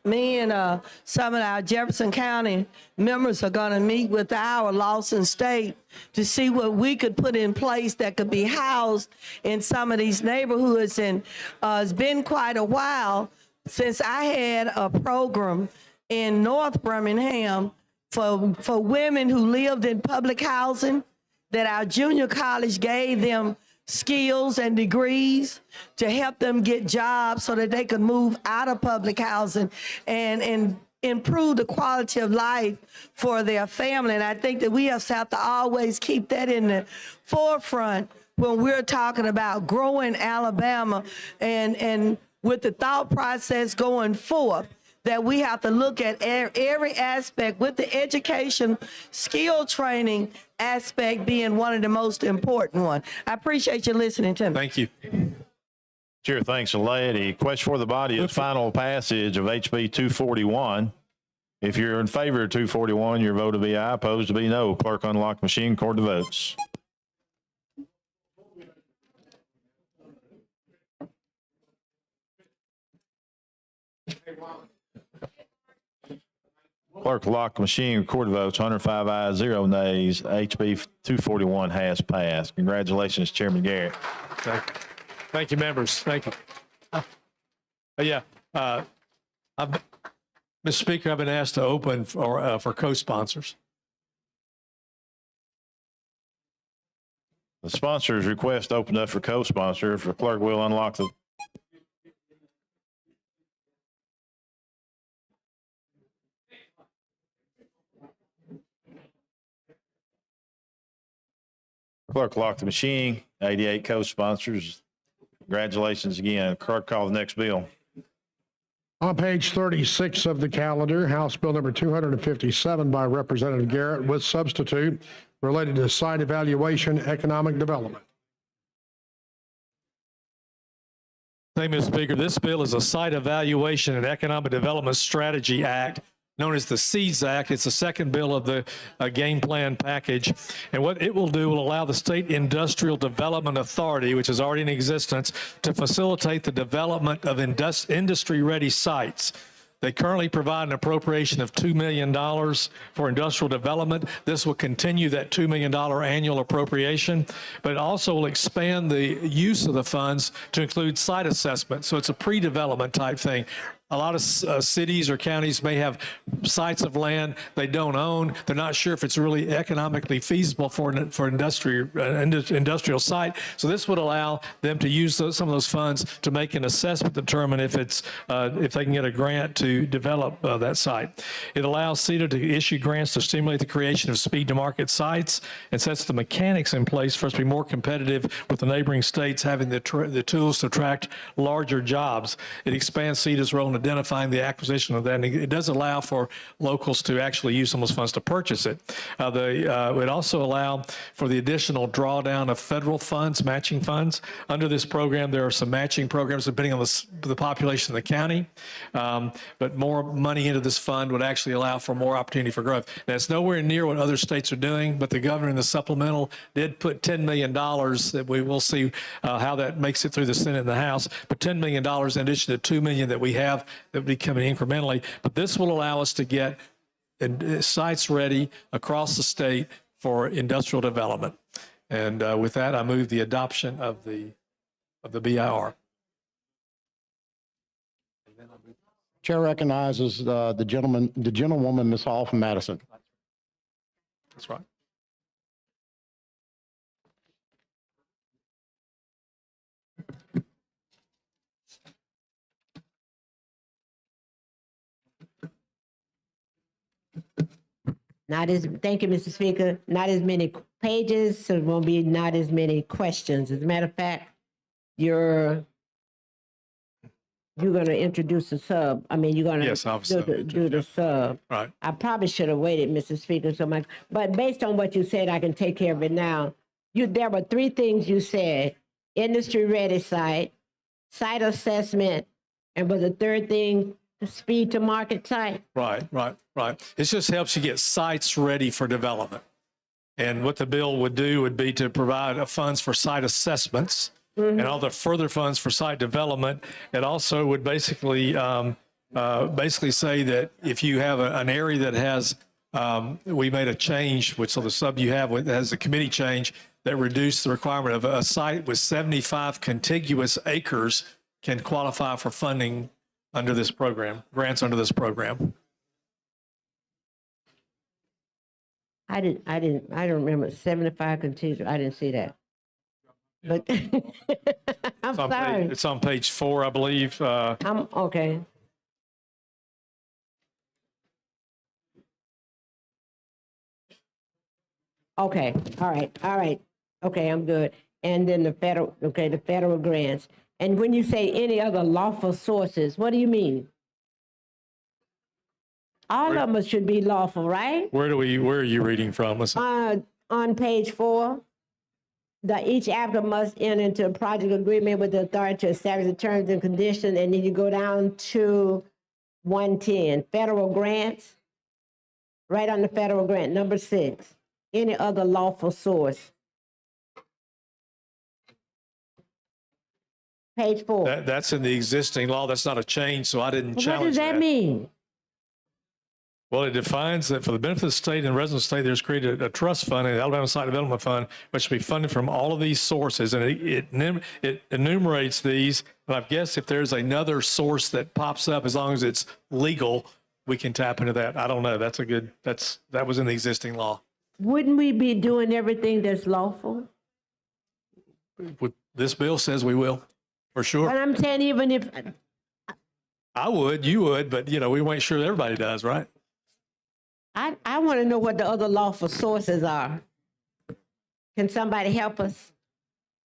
me and some of our Jefferson County members are going to meet with our Lawson State to see what we could put in place that could be housed in some of these neighborhoods. And it's been quite a while since I had a program in North Birmingham for women who lived in public housing, that our junior college gave them skills and degrees to help them get jobs so that they can move out of public housing and improve the quality of life for their family. And I think that we have to always keep that in the forefront when we're talking about growing Alabama and with the thought process going forth, that we have to look at every aspect with the education, skill training aspect being one of the most important one. I appreciate you listening to me. Thank you. Chair, thanks, lady. Question for the body is final passage of HB 241. If you're in favor of 241, your vote will be aye, opposed to be no. Clerk unlock the machine, record the votes. Clerk lock the machine, record the votes, 105 ayes, 0 nays. HB 241 has passed. Congratulations, Chairman Garrett. Thank you, members. Thank you. Mr. Speaker, I've been asked to open for co-sponsors. The sponsors request opened up for co-sponsor. If the clerk will unlock the clerk lock the machine. 88 co-sponsors. Congratulations again. Clerk, call the next bill. On page 36 of the calendar, House Bill number 257 by Representative Garrett with substitute related to site evaluation, economic development. Thank you, Mr. Speaker. This bill is a Site Evaluation and Economic Development Strategy Act, known as the SEEDS Act. It's the second bill of the game plan package. And what it will do will allow the State Industrial Development Authority, which is already in existence, to facilitate the development of industry-ready sites. They currently provide an appropriation of $2 million for industrial development. This will continue that $2 million annual appropriation, but it also will expand the use of the funds to include site assessment. So it's a pre-development type thing. A lot of cities or counties may have sites of land they don't own. They're not sure if it's really economically feasible for industrial site. So this would allow them to use some of those funds to make an assessment, determine if it's if they can get a grant to develop that site. It allows CEDA to issue grants to stimulate the creation of speed-to-market sites and sets the mechanics in place for us to be more competitive with the neighboring states having the tools to attract larger jobs. It expands CEDA's role in identifying the acquisition of that, and it does allow for locals to actually use some of those funds to purchase it. It also allow for the additional drawdown of federal funds, matching funds. Under this program, there are some matching programs depending on the population of the county, but more money into this fund would actually allow for more opportunity for growth. Now, it's nowhere near what other states are doing, but the governor in the supplemental did put $10 million that we will see how that makes it through the Senate and the House, but $10 million in addition to $2 million that we have that will be coming incrementally. But this will allow us to get sites ready across the state for industrial development. And with that, I move the adoption of the BIR. Chair recognizes the gentlewoman, Ms. Hall from Madison. That's right. Thank you, Mr. Speaker. Not as many pages, so it won't be not as many questions. As a matter of fact, you're going to introduce the sub. I mean, you're going to do the sub. Right. I probably should have waited, Mr. Speaker, so much. But based on what you said, I can take care of it now. There were three things you said: industry-ready site assessment, and was the third thing speed to market site? Right. It just helps you get sites ready for development. And what the bill would do would be to provide funds for site assessments and all the further funds for site development. It also would basically say that if you have an area that has, we made a change, which so the sub you have has a committee change that reduced the requirement of a site with 75 contiguous acres can qualify for funding under this program, grants under this program. I don't remember 75 contiguous. I didn't see that. but I'm sorry. It's on page 4, I believe. I'm okay. Okay, all right. Okay, I'm good. And then the federal grants. And when you say any other lawful sources, what do you mean? All of them should be lawful, right? Where are you reading from? Listen. On page 4, each applicant must enter into a project agreement with the authority to establish the terms and conditions, and then you go down to 110, federal grants, right on the federal grant, number 6, any other lawful source. Page 4. That's in the existing law. That's not a change, so I didn't challenge that. What does that mean? Well, it defines that for the benefit of the state and residents of the state, there's created a trust fund, an Alabama Site Development Fund, which will be funded from all of these sources. And it enumerates these. And I guess if there's another source that pops up, as long as it's legal, we can tap into that. I don't know. That was in the existing law. Wouldn't we be doing everything that's lawful? This bill says we will, for sure. But I'm saying even if, I would, you would, but we make sure everybody does, right? I want to know what the other lawful sources are. Can somebody help us?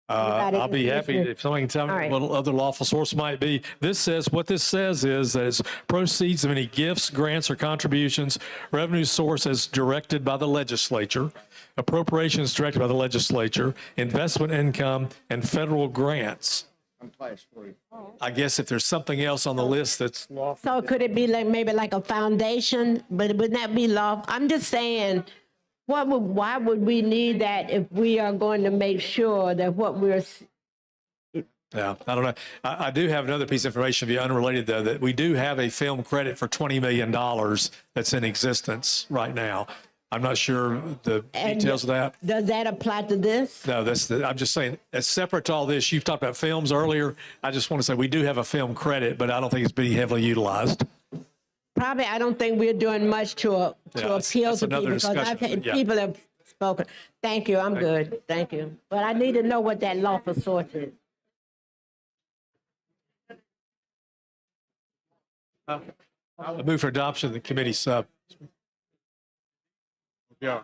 I'll be happy if somebody can tell me what other lawful source might be. What this says is that it's proceeds of any gifts, grants, or contributions, revenue source as directed by the legislature, appropriations directed by the legislature, investment income, and federal grants. I guess if there's something else on the list that's lawful. So could it be maybe like a foundation, but wouldn't that be lawful? I'm just saying, why would we need that if we are going to make sure that what we're... Yeah, I don't know. I do have another piece of information, be unrelated though, that we do have a film credit for $20 million that's in existence right now. I'm not sure the details of that. Does that apply to this? No, I'm just saying, as separate to all this, you've talked about films earlier. I just want to say we do have a film credit, but I don't think it's being heavily utilized. Probably, I don't think we're doing much to appeal to people because I've had people have spoken. Thank you, I'm good. Thank you. But I need to know what that lawful source is. I move for adoption of the committee sub. Yeah.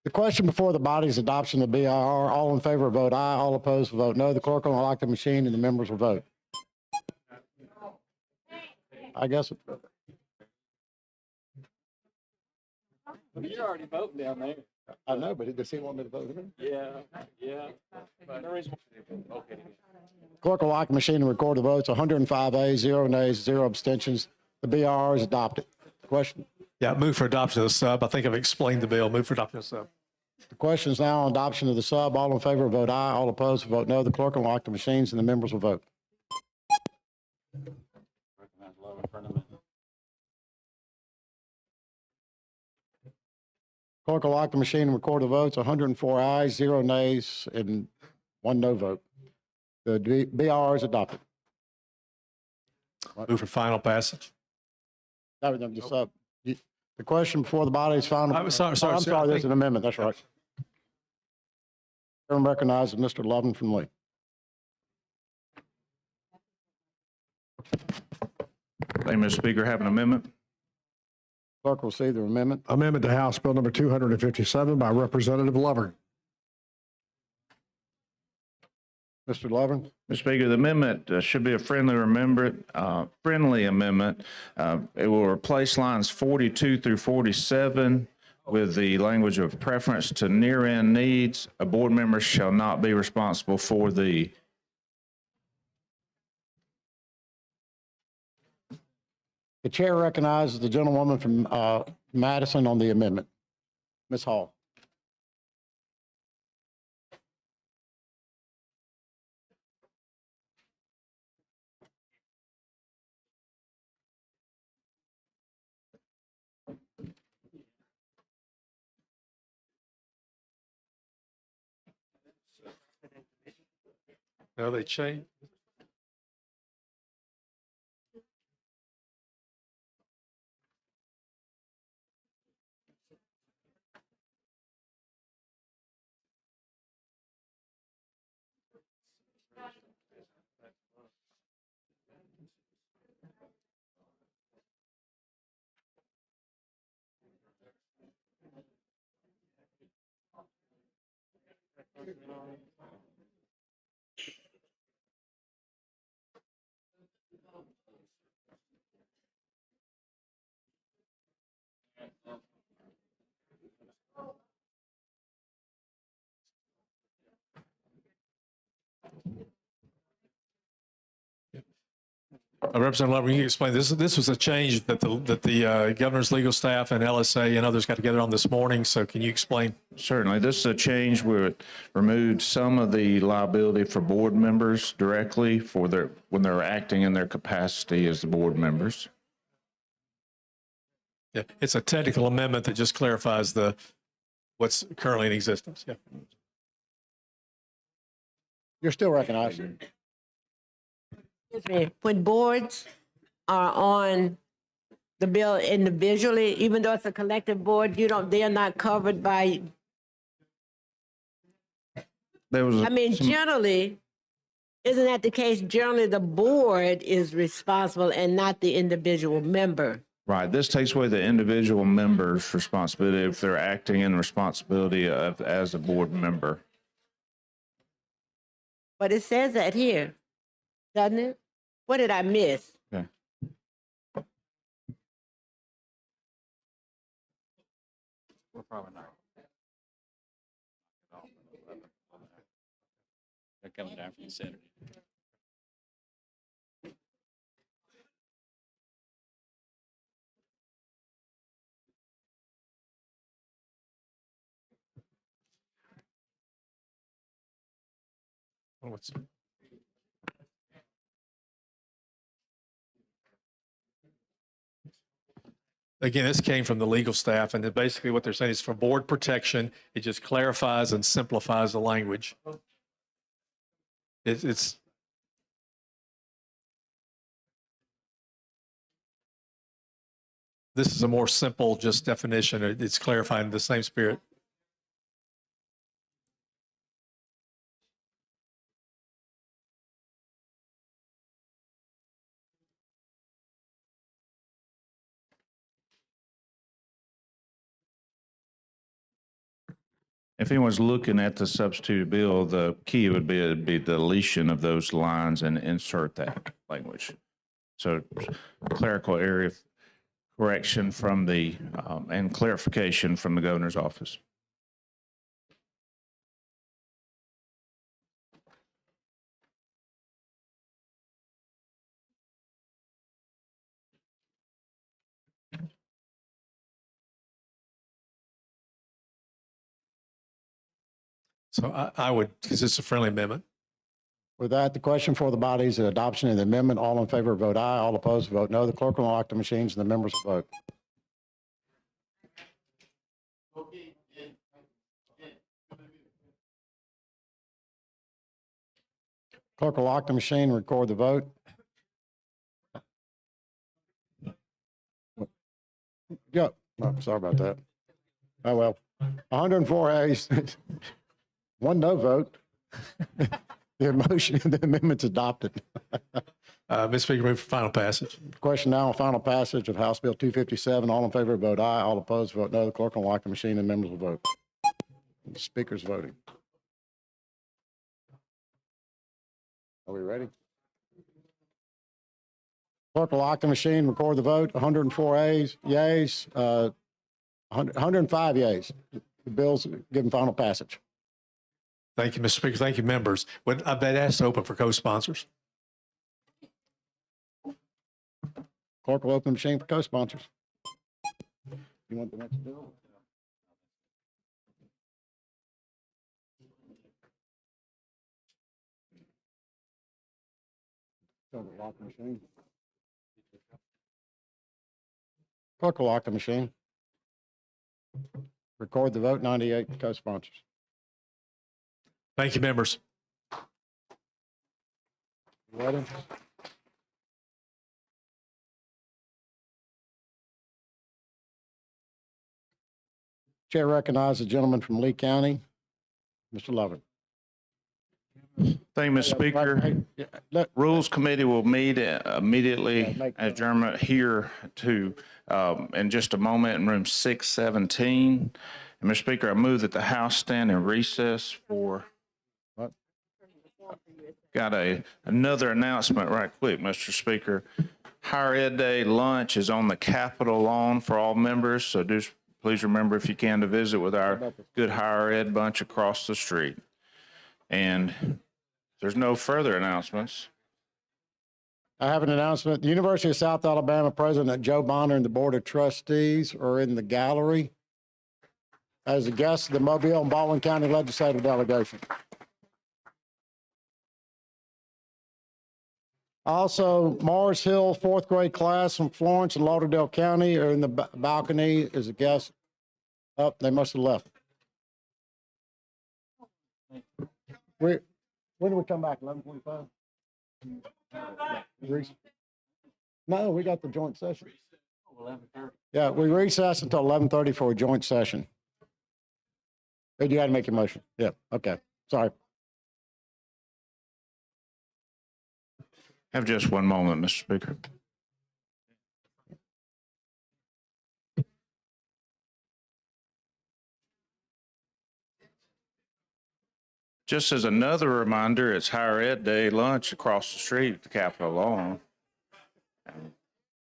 The question before the body is adoption of BIR. All in favor vote aye. All opposed will vote no. The clerk will lock the machine and the members will vote. I guess. You're already voting down there. I know, but does he want me to vote him? Yeah. Okay. Clerk will lock the machine and record the votes. 105 ayes, 0 nays, 0 abstentions. The BIR is adopted. Question? Yeah, move for adoption of the sub. I think I've explained the bill. Move for adoption of the sub. The question is now on adoption of the sub. All in favor vote aye. All opposed will vote no. The clerk will lock the machines and the members will vote. Clerk will lock the machine and record the votes. 104 ayes, 0 nays, and 1 no vote. The BR is adopted. Move for final passage. The question before the body is final. I'm sorry. There's an amendment. That's right. Chairman recognizes Mr. Lovin from Lee. Thank you, Mr. Speaker. Have an amendment. Clerk will see the amendment. Amendment to House Bill number 257 by Representative Lovin. Mr. Lovin. Mr. Speaker, the amendment should be a friendly amendment. It will replace lines 42 through 47 with the language of preference to near-end needs. A board member shall not be responsible for the The chair recognizes the gentlewoman from Madison on the amendment. Ms. Hall. No, they changed. Representative Lovell, you can explain this. This was a change that the governor's legal staff and LSA and others got together on this morning. So can you explain? Certainly. This is a change where it removed some of the liability for board members directly for when they're acting in their capacity as the board members. Yeah, it's a technical amendment that just clarifies what's currently in existence. Yeah. You're still recognized. Excuse me, when boards are on the bill individually, even though it's a collective board, they're not covered by, generally, isn't that the case? Generally, the board is responsible and not the individual member. Right. This takes away the individual member's responsibility if they're acting in responsibility as a board member. But it says that here, doesn't it? What did I miss? Okay. We're probably not. They're coming down from the center. Again, this came from the legal staff, and basically what they're saying is for board protection, it just clarifies and simplifies the language. It's this is a more simple just definition. It's clarifying the same spirit. If anyone's looking at the substitute bill, the key would be the deletion of those lines and insert that language. So clerical area correction from the, and clarification from the governor's office. So I would, because it's a friendly amendment. With that, the question for the body is the adoption of the amendment. All in favor, vote aye. All opposed, vote no. The clerk will lock the machines and the members will vote. Clerk will lock the machine and record the vote. Yeah, oh, sorry about that. Oh, well, 104 ayes, one no vote. The motion, the amendment's adopted. Mr. Speaker, move for final passage. Question now on final passage of House Bill 257. All in favor, vote aye. All opposed, vote no. The clerk will lock the machine and members will vote. The speaker's voting. Are we ready? Clerk will lock the machine, record the vote. 104 yeas, 105 yeas. The bill's given final passage. Thank you, Mr. Speaker. Thank you, members. I've been asked to open for co-sponsors. Clerk will open the machine for co-sponsors. You want the next bill? Lock the machine. Clerk will lock the machine. Record the vote, 98 co-sponsors. Thank you, members. Ready? Chair recognizes the gentleman from Lee County, Mr. Lovett. Thank you, Mr. Speaker. Rules Committee will meet immediately adjournment here to, in just a moment in room 617. And Mr. Speaker, I move that the House stand in recess for, got another announcement right quick, Mr. Speaker. Higher Ed Day lunch is on the Capitol lawn for all members, so just please remember if you can to visit with our good higher ed bunch across the street. And if there's no further announcements. I have an announcement. The University of South Alabama President Joe Bonner and the Board of Trustees are in the gallery as a guest of the Mobile and Baldwin County Legislative Delegation. Also, Mars Hill fourth grade class from Florence and Lauderdale County are in the balcony as a guest. Oh, they must have left. When do we come back? 11:45? No, we got the joint session. 11:30. Yeah, we recess until 11:30 for a joint session. Hey, you had to make your motion. Yeah, okay. Sorry. Have just one moment, Mr. Speaker. Just as another reminder, it's Higher Ed Day lunch across the street at the Capitol lawn.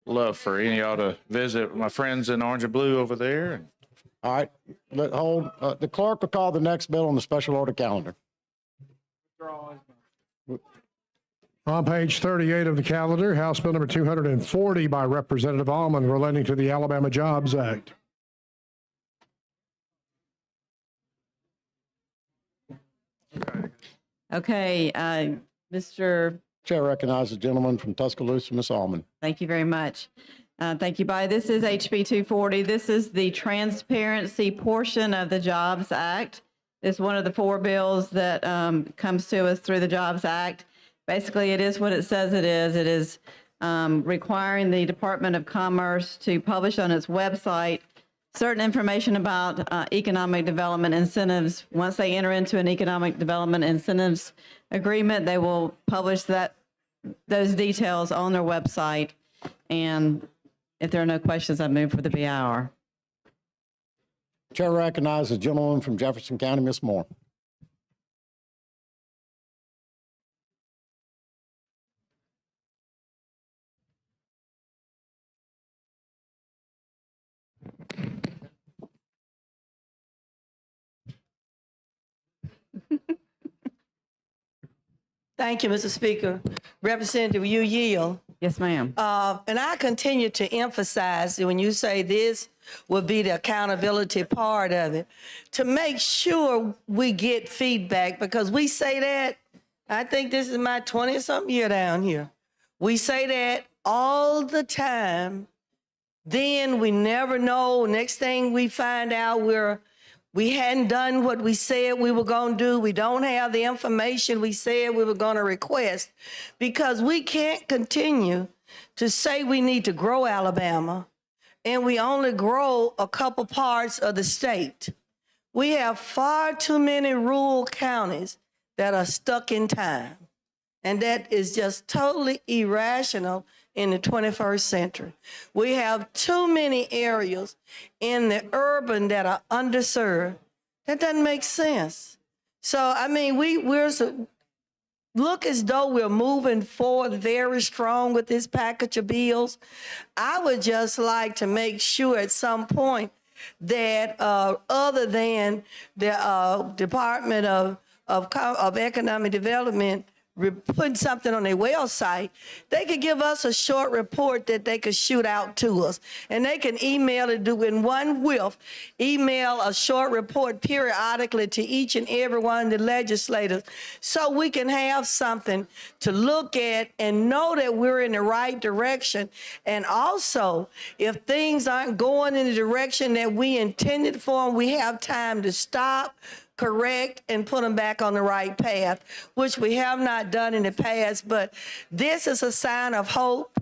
Love for any of y'all to visit my friends in orange and blue over there. All right, hold. The clerk will call the next bill on the special order calendar. On page 38 of the calendar, House Bill number 240 by Representative Almond relating to the Alabama Jobs Act. Okay, Mr. Chair recognizes the gentleman from Tuscaloosa, Ms. Almond. Thank you very much. Thank you, Bobby. This is HB 240. This is the transparency portion of the Jobs Act. It's one of the 4 bills that comes to us through the Jobs Act. Basically, it is what it says it is. It is requiring the Department of Commerce to publish on its website certain information about economic development incentives. Once they enter into an economic development incentives agreement, they will publish those details on their website. And if there are no questions, I move for the BIR. Chair recognizes the gentleman from Jefferson County, Ms. Moore. Thank you, Mr. Speaker. Representative Yu Yield. Yes, ma'am. And I continue to emphasize that when you say this will be the accountability part of it, to make sure we get feedback, because we say that, I think this is my 20-something year down here. We say that all the time. Then we never know. Next thing we find out, we hadn't done what we said we were going to do. We don't have the information we said we were going to request, because we can't continue to say we need to grow Alabama and we only grow a couple parts of the state. We have far too many rural counties that are stuck in time. And that is just totally irrational in the 21st century. We have too many areas in the urban that are underserved. That doesn't make sense. So, I mean, we're look as though we're moving forward very strong with this package of bills. I would just like to make sure at some point that other than the Department of Economic Development putting something on their website, they could give us a short report that they could shoot out to us. And they can email it, do in one whiff, email a short report periodically to each and every one of the legislators, so we can have something to look at and know that we're in the right direction. And also, if things aren't going in the direction that we intended for them, we have time to stop, correct, and put them back on the right path, which we have not done in the past. But this is a sign of hope.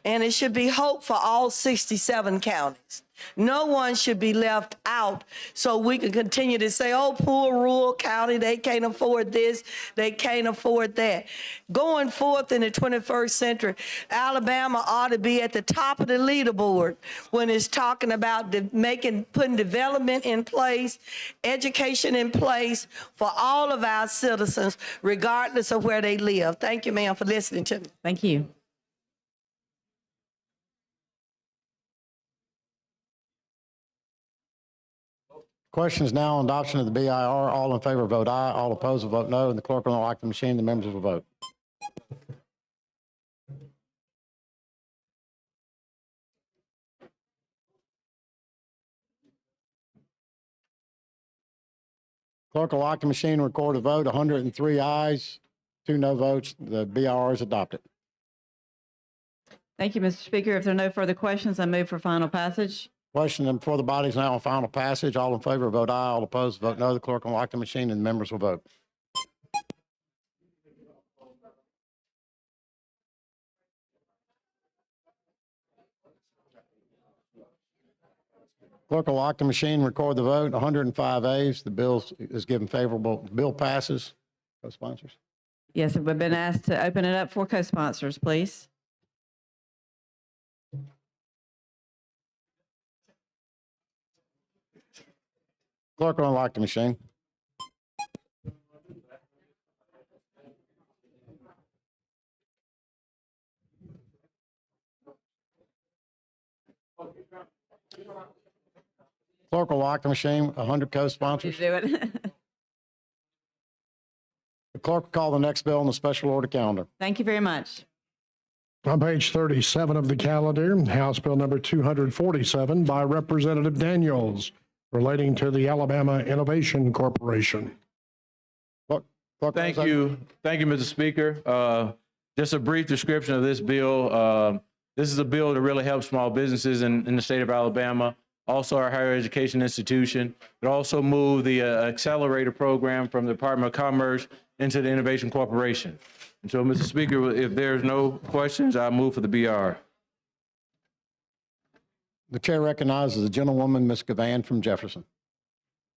and it should be hope for all 67 counties. No one should be left out so we can continue to say, oh, poor rural county, they can't afford this, they can't afford that. Going forth in the 21st century, Alabama ought to be at the top of the leaderboard when it's talking about putting development in place, education in place for all of our citizens, regardless of where they live. Thank you, ma'am, for listening to me. Thank you. Question is now on adoption of the BIR. All in favor vote aye. All opposed will vote no. And the clerk will not lock the machine. The members will vote. Clerk will lock the machine and record the vote. 103 ayes, 2 no votes. The BIR is adopted. Thank you, Mr. Speaker. If there are no further questions, I move for final passage. Question before the body is now on final passage. All in favor vote aye. All opposed vote no. The clerk will lock the machine and the members will vote. Clerk will lock the machine, record the vote. 105 ayes. The bill is given favorable. The bill passes. Co-sponsors. Yes, we've been asked to open it up for co-sponsors, please. Clerk will unlock the machine. Clerk will lock the machine. 100 co-sponsors. Do it. The clerk will call the next bill on the special order calendar. Thank you very much. On page 37 of the calendar, House Bill number 247 by Representative Daniels, relating to the Alabama Innovation Corporation. Thank you, Mr. Speaker. Just a brief description of this bill. This is a bill to really help small businesses in the state of Alabama, also our higher education institution. It also moved the accelerator program from the Department of Commerce into the Innovation Corporation. And so, Mr. Speaker, if there's no questions, I move for the BR. The chair recognizes the gentlewoman, Ms. Gavan from Jefferson.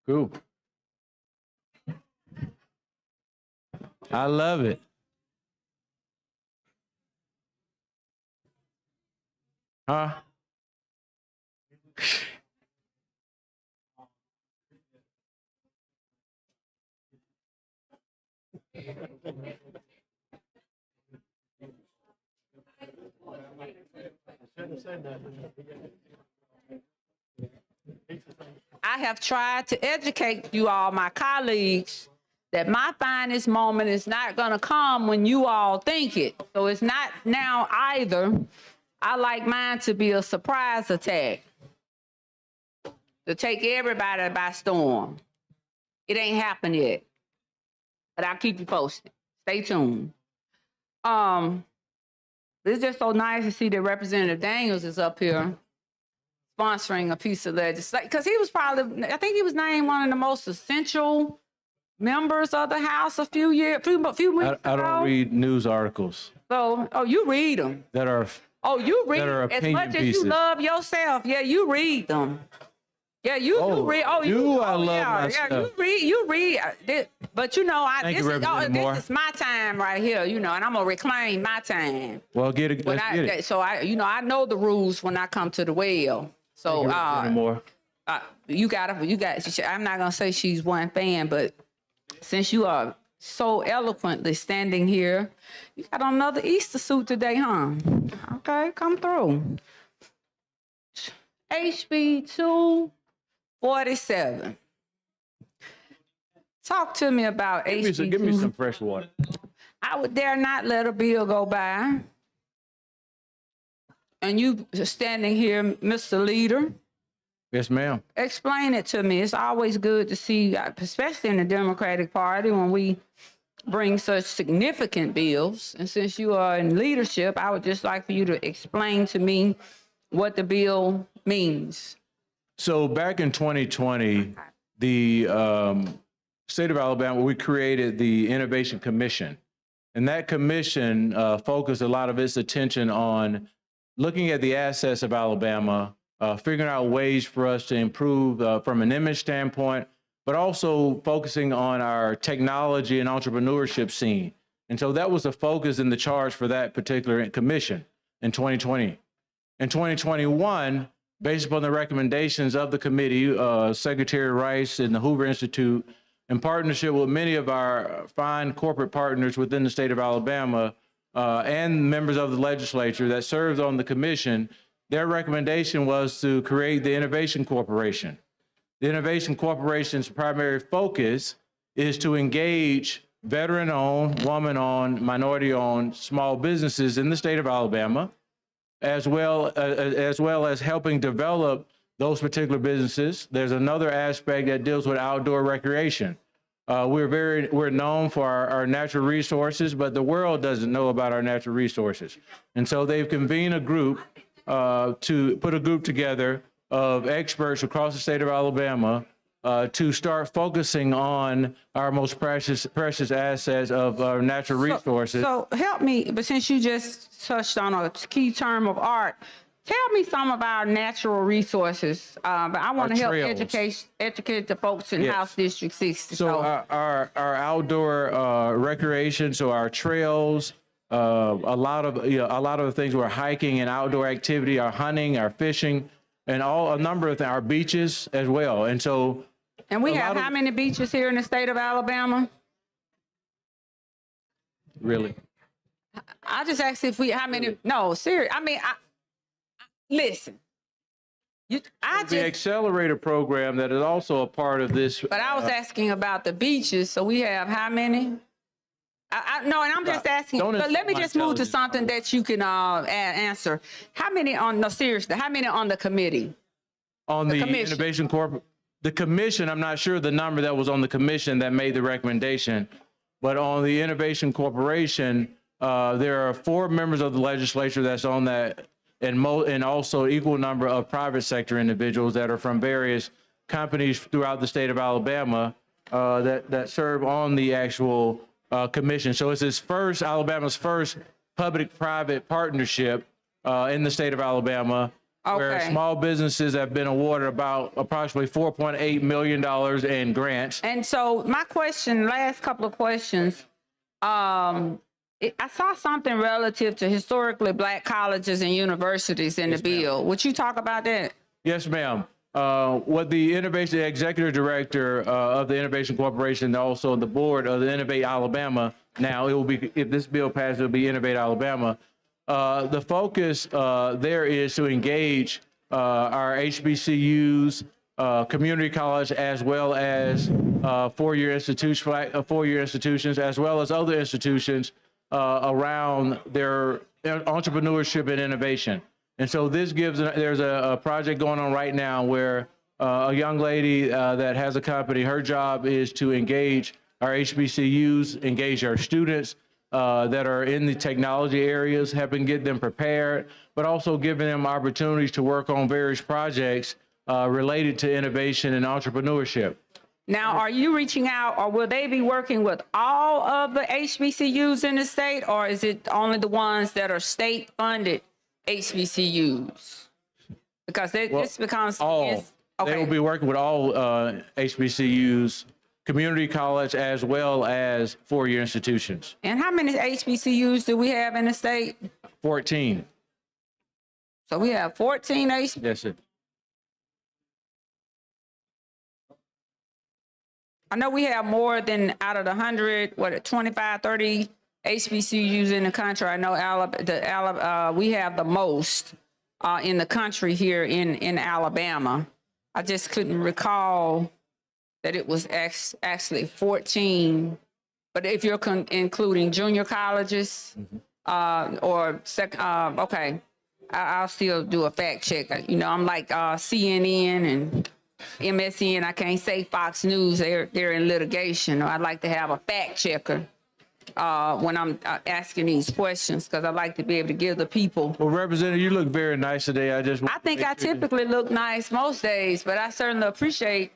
Cool. I love it. Huh? I have tried to educate you all, my colleagues, that my finest moment is not going to come when you all think it. So it's not now either. I like mine to be a surprise attack, to take everybody by storm. It ain't happened yet, but I'll keep you posted. Stay tuned. It's just so nice to see that Representative Daniels is up here sponsoring a piece of legislation, because he was probably, I think he was named one of the most essential members of the House a few weeks ago. I don't read news articles So, you read them. that are, You read that are as opinion much as pieces. you love yourself. Yeah, you read them. Yeah, you read. I love myself. You read. But Thank you, Representative Moore. this is my time right here, and I'm gonna reclaim my time. Well, get it. Let's get it. So I know the rules when I come to the well. So, Thank you, Representative Moore. I'm not gonna say she's one fan, but since you are so eloquently standing here, you got on another Easter suit today, huh? Okay, come through. HB 247. Talk to me about HB. Give me some fresh water. I would dare not let a bill go by. And you standing here, Mr. Leader. Yes, ma'am. Explain it to me. It's always good to see, especially in the Democratic Party, when we bring such significant bills. And since you are in leadership, I would just like for you to explain to me what the bill means. So back in 2020, the state of Alabama, we created the Innovation Commission. And that commission focused a lot of its attention on looking at the assets of Alabama, figuring out ways for us to improve from an image standpoint, but also focusing on our technology and entrepreneurship scene. And so that was the focus and the charge for that particular commission in 2020. In 2021, based upon the recommendations of the committee, Secretary Rice and the Hoover Institute, in partnership with many of our fine corporate partners within the state of Alabama and members of the legislature that served on the commission, their recommendation was to create the Innovation Corporation. The Innovation Corporation's primary focus is to engage veteran-owned, woman-owned, minority-owned small businesses in the state of Alabama, as well as helping develop those particular businesses. There's another aspect that deals with outdoor recreation. We're known for our natural resources, but the world doesn't know about our natural resources. And so they've convened a group to put a group together of experts across the state of Alabama to start focusing on our most precious assets of our natural resources. So help me, but since you just touched on a key term of art, tell me some of our natural resources. But I want to help educate the folks in House District 60. So our outdoor recreation, so our trails, a lot of the things we're hiking and outdoor activity, our hunting, our fishing, and a number of our beaches as well. And so. And we have how many beaches here in the state of Alabama? Really? I just asked if we, how many, no, serious. I mean, listen. The accelerator program that is also a part of this. But I was asking about the beaches. So we have how many? No, and I'm just asking, but let me just move to something that you can answer. How many seriously, how many on the committee? On the Innovation Corp, the commission, I'm not sure the number that was on the commission that made the recommendation, but on the Innovation Corporation, there are 4 members of the legislature that's on that, and also equal number of private sector individuals that are from various companies throughout the state of Alabama that serve on the actual commission. So it's Alabama's first public-private partnership in the state of Alabama, where small businesses have been awarded about approximately $4.8 million in grants. And so my question, last couple of questions, I saw something relative to historically Black colleges and universities in the bill. Would you talk about that? Yes, ma'am. What the executive director of the Innovation Corporation, and also the board of the Innovate Alabama, now it will be, if this bill passes, it will be Innovate Alabama. The focus there is to engage our HBCUs, community college, as well as four-year institutions, as well as other institutions around their entrepreneurship and innovation. And so this there's a project going on right now where a young lady that has a company, her job is to engage our HBCUs, engage our students that are in the technology areas, helping get them prepared, but also giving them opportunities to work on various projects related to innovation and entrepreneurship. Now, are you reaching out, or will they be working with all of the HBCUs in the state, or is it only the ones that are state-funded HBCUs? Because this becomes all. They will be working with all HBCUs, community college, as well as four-year institutions. And how many HBCUs do we have in the state? 14. So we have 14 HBCUs. Yes, sir. I know we have more than out of the 100, 25, 30 HBCUs in the country. I know we have the most in the country here in Alabama. I just couldn't recall that it was actually 14. But if you're including junior colleges okay, I'll still do a fact check. You know, I'm like CNN and MSN. I can't say Fox News. They're in litigation. I'd like to have a fact checker when I'm asking these questions, because I like to be able to give the people. Well, Representative, you look very nice today. I think I typically look nice most days, but I certainly appreciate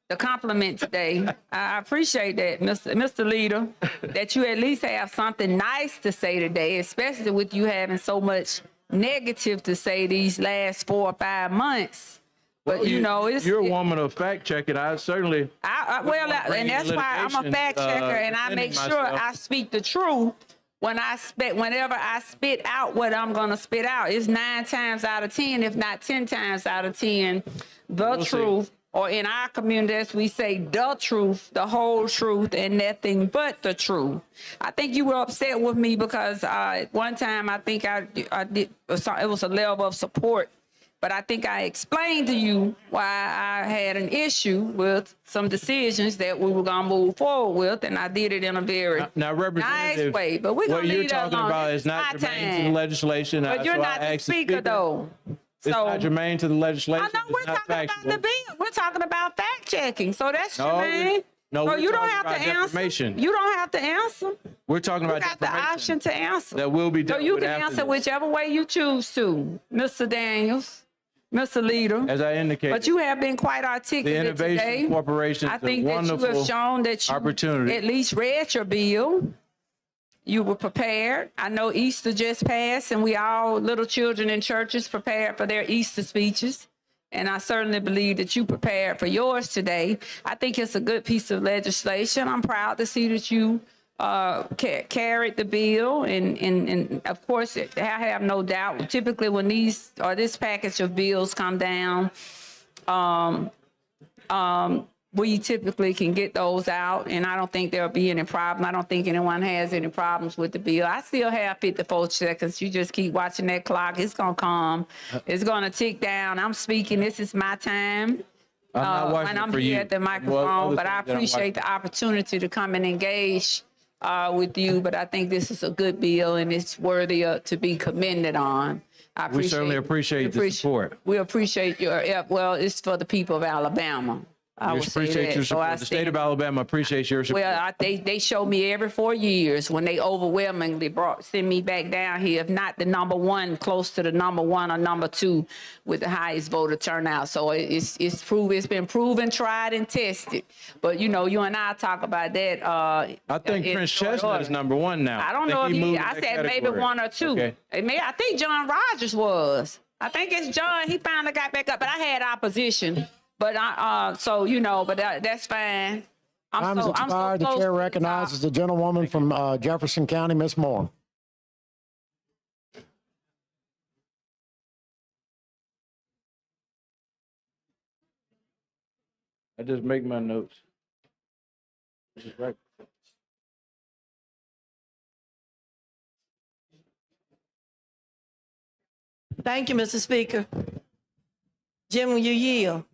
the compliment today. I appreciate that, Mr. Leader, that you at least have something nice to say today, especially with you having so much negative to say these last 4 or 5 months. But Well, you know, it's you're a woman of fact checking. I certainly. and that's why I'm a fact checker, and I make sure I speak the truth whenever I spit out what I'm gonna spit out. It's 9 times out of 10, if not 10 times out of 10, the truth. Or in our community, as we say, the truth, the whole truth, and nothing but the truth. I think you were upset with me because one time I think I did, it was a level of support, but I think I explained to you why I had an issue with some decisions that we were gonna move forward with, and I did it in a very Now, nice way. But we're what gonna you're leave that talking alone. about It's is not my germane to the time. legislation. But you're so not I the asked speaker, though. It's So not germane to the legislation. I know we're talking about the bill. We're talking about fact checking. So that's germane. No, So we're you don't talking have to about answer. defamation. You don't have to answer. We're talking You about got the defamation option to answer. that will be So dealt you with can after answer this. whichever way you choose to, Mr. Daniels, Mr. Leader. As I indicated. But you have been quite articulate Innovation today. Corporation is I a think that you wonderful have shown that you opportunity. at least read your bill. You were prepared. I know Easter just passed, and we all, little children in churches, prepared for their Easter speeches. And I certainly believe that you prepared for yours today. I think it's a good piece of legislation. I'm proud to see that you carried the bill. And of course, I have no doubt, typically when this package of bills come down, we typically can get those out, and I don't think there'll be any problem. I don't think anyone has any problems with the bill. I still have 54 seconds. You just keep watching that clock. It's going to come. It's going to tick down. I'm speaking. This is my time. I'm not watching when I'm for here you. at the Well, microphone, other but I things that I'm appreciate the opportunity to come and engage with you. But I think this is a good bill, and it's worthy to be commended on. We certainly appreciate the support. We appreciate your, well, it's for the people of Alabama. I We would say appreciate that. your So support. I The state stand- of Alabama appreciates your support. Well, they show me every 4 years when they overwhelmingly send me back down here, if not the number one, close to the number one or number two with the highest voter turnout. So it's been proven, tried, and tested. But you know, you and I talk about that. I think in Prince short Chestnut order. is number one now. I don't think know if moved in I that said maybe category. 1 or 2. Okay. I think John Rogers was. I think it's John. He finally got back up, but I had opposition. But so you know, but that's fine. Time has expired. The close chair to the recognizes the gentlewoman from Jefferson County, Ms. Moore. I just make my notes. Thank you, Mr. Speaker. Jim, will you yield?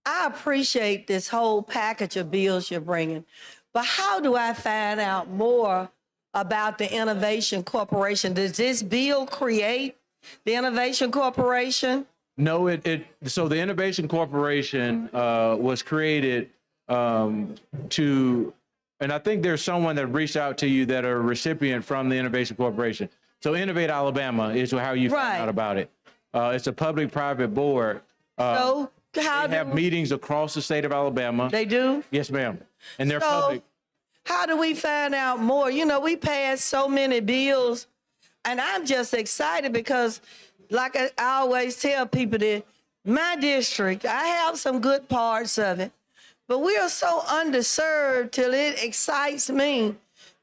I appreciate this whole package of bills you're bringing, but how do I find out more about the Innovation Corporation? Does this bill create the Innovation Corporation? No, so the Innovation Corporation was created to, and I think there's someone that reached out to you that are a recipient from the Innovation Corporation. So Innovate Alabama is how you find out about it. It's a public-private board. So how they have meetings across the state of Alabama. They do? Yes, ma'am. And they're So, public. how do we find out more? You know, we passed so many bills, and I'm just excited because, like I always tell people, that my district, I have some good parts of it, but we are so underserved till it excites me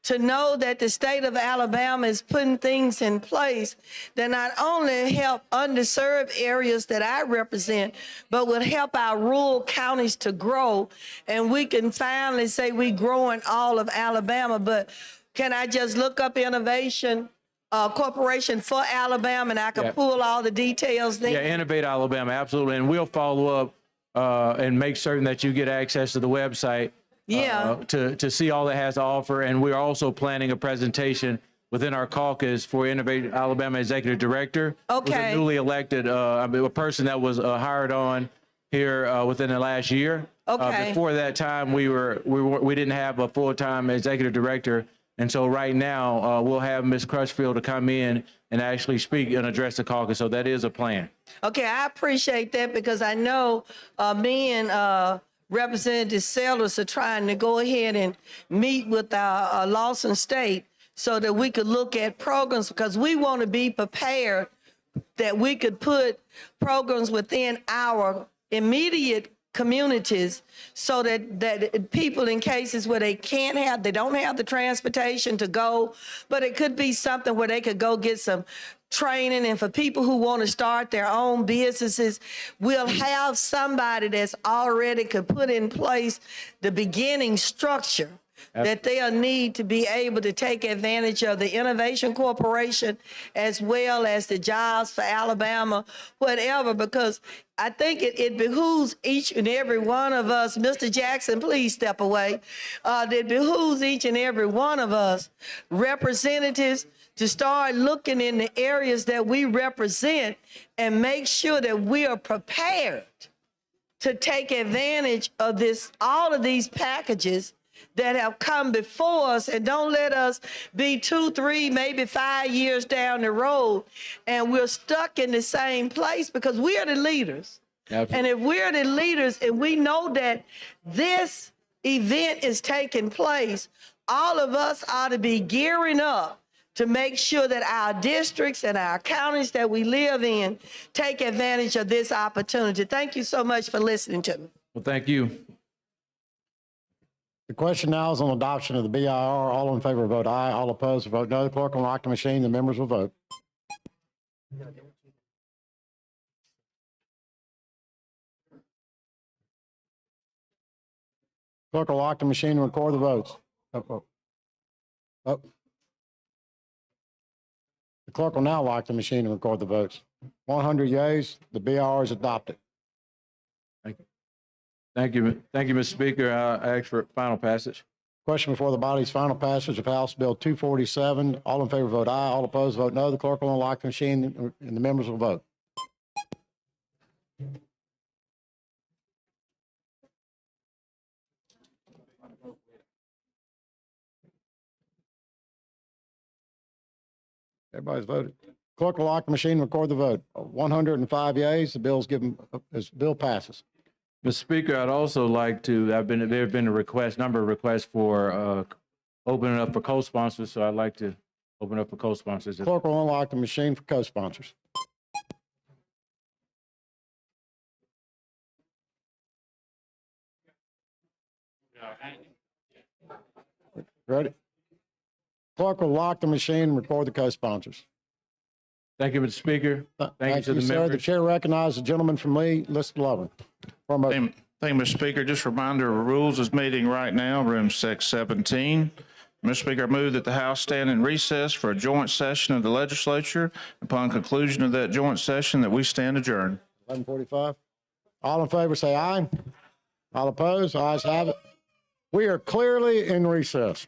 to know that the state of Alabama is putting things in place that not only help underserved areas that I represent, but will help our rural counties to grow. And we can finally say we grow in all of Alabama. But can I just look up Innovation Corporation for Alabama, and I can pull all the details there? Yeah, Innovate Alabama, absolutely. And we'll follow up and make certain that you get access to the website. To see all that has to offer. And we're also planning a presentation within our caucus for Innovate Alabama Executive Director. Okay. Who's a newly elected, a person that was hired on here within the last year. Okay. Before that time, we didn't have a full-time executive director. And so right now, we'll have Ms. Crutchfield to come in and actually speak and address the caucus. So that is a plan. Okay, I appreciate that because I know me and Representative Sellers are trying to go ahead and meet with our Lawson State so that we could look at programs, because we want to be prepared that we could put programs within our immediate communities so that people in cases where they don't have the transportation to go, but it could be something where they could go get some training. And for people who want to start their own businesses, we'll have somebody that's already could put in place the beginning structure that they'll need to be able to take advantage of the Innovation Corporation as well as the Jobs for Alabama, whatever, because I think it behooves each and every one of us. Mr. Jackson, please step away. It behooves each and every one of us, representatives, to start looking in the areas that we represent and make sure that we are prepared to take advantage of all of these packages that have come before us, and don't let us be 2, 3, maybe 5 years down the road and we're stuck in the same place, because we are the leaders. Absolutely. And if we're the leaders and we know that this event is taking place, all of us ought to be gearing up to make sure that our districts and our counties that we live in take advantage of this opportunity. Thank you so much for listening to me. Well, thank you. The question now is on adoption of the BIR. All in favor vote aye. All opposed vote no. The clerk will lock the machine. The members will vote. Clerk will lock the machine and record the votes. Oh. The clerk will now lock the machine and record the votes. 100 yeas. The BIR is adopted. Thank you. Thank you, Mr. Speaker. I ask for final passage. Question before the body's final passage of House Bill 247. All in favor vote aye. All opposed vote no. The clerk will unlock the machine and the members will vote. Everybody's voted. Clerk will lock the machine and record the vote. 105 yeas. The bill's given, this bill passes. Mr. Speaker, I'd also like to, there have been a number of requests for opening up for co-sponsors, so I'd like to open up for co-sponsors. Clerk will unlock the machine for co-sponsors. Ready? Clerk will lock the machine and record the co-sponsors. Thank you, Mr. Speaker. Thank you, sir. The chair recognizes the gentleman from Lee, listed 11. Thank you, Mr. Speaker. Just a reminder of rules is meeting right now, room 617. Mr. Speaker, I move that the House stand in recess for a joint session of the legislature. Upon conclusion of that joint session, that we stand adjourned. 11:45. All in favor, say aye. All opposed, ayes have it. We are clearly in recess.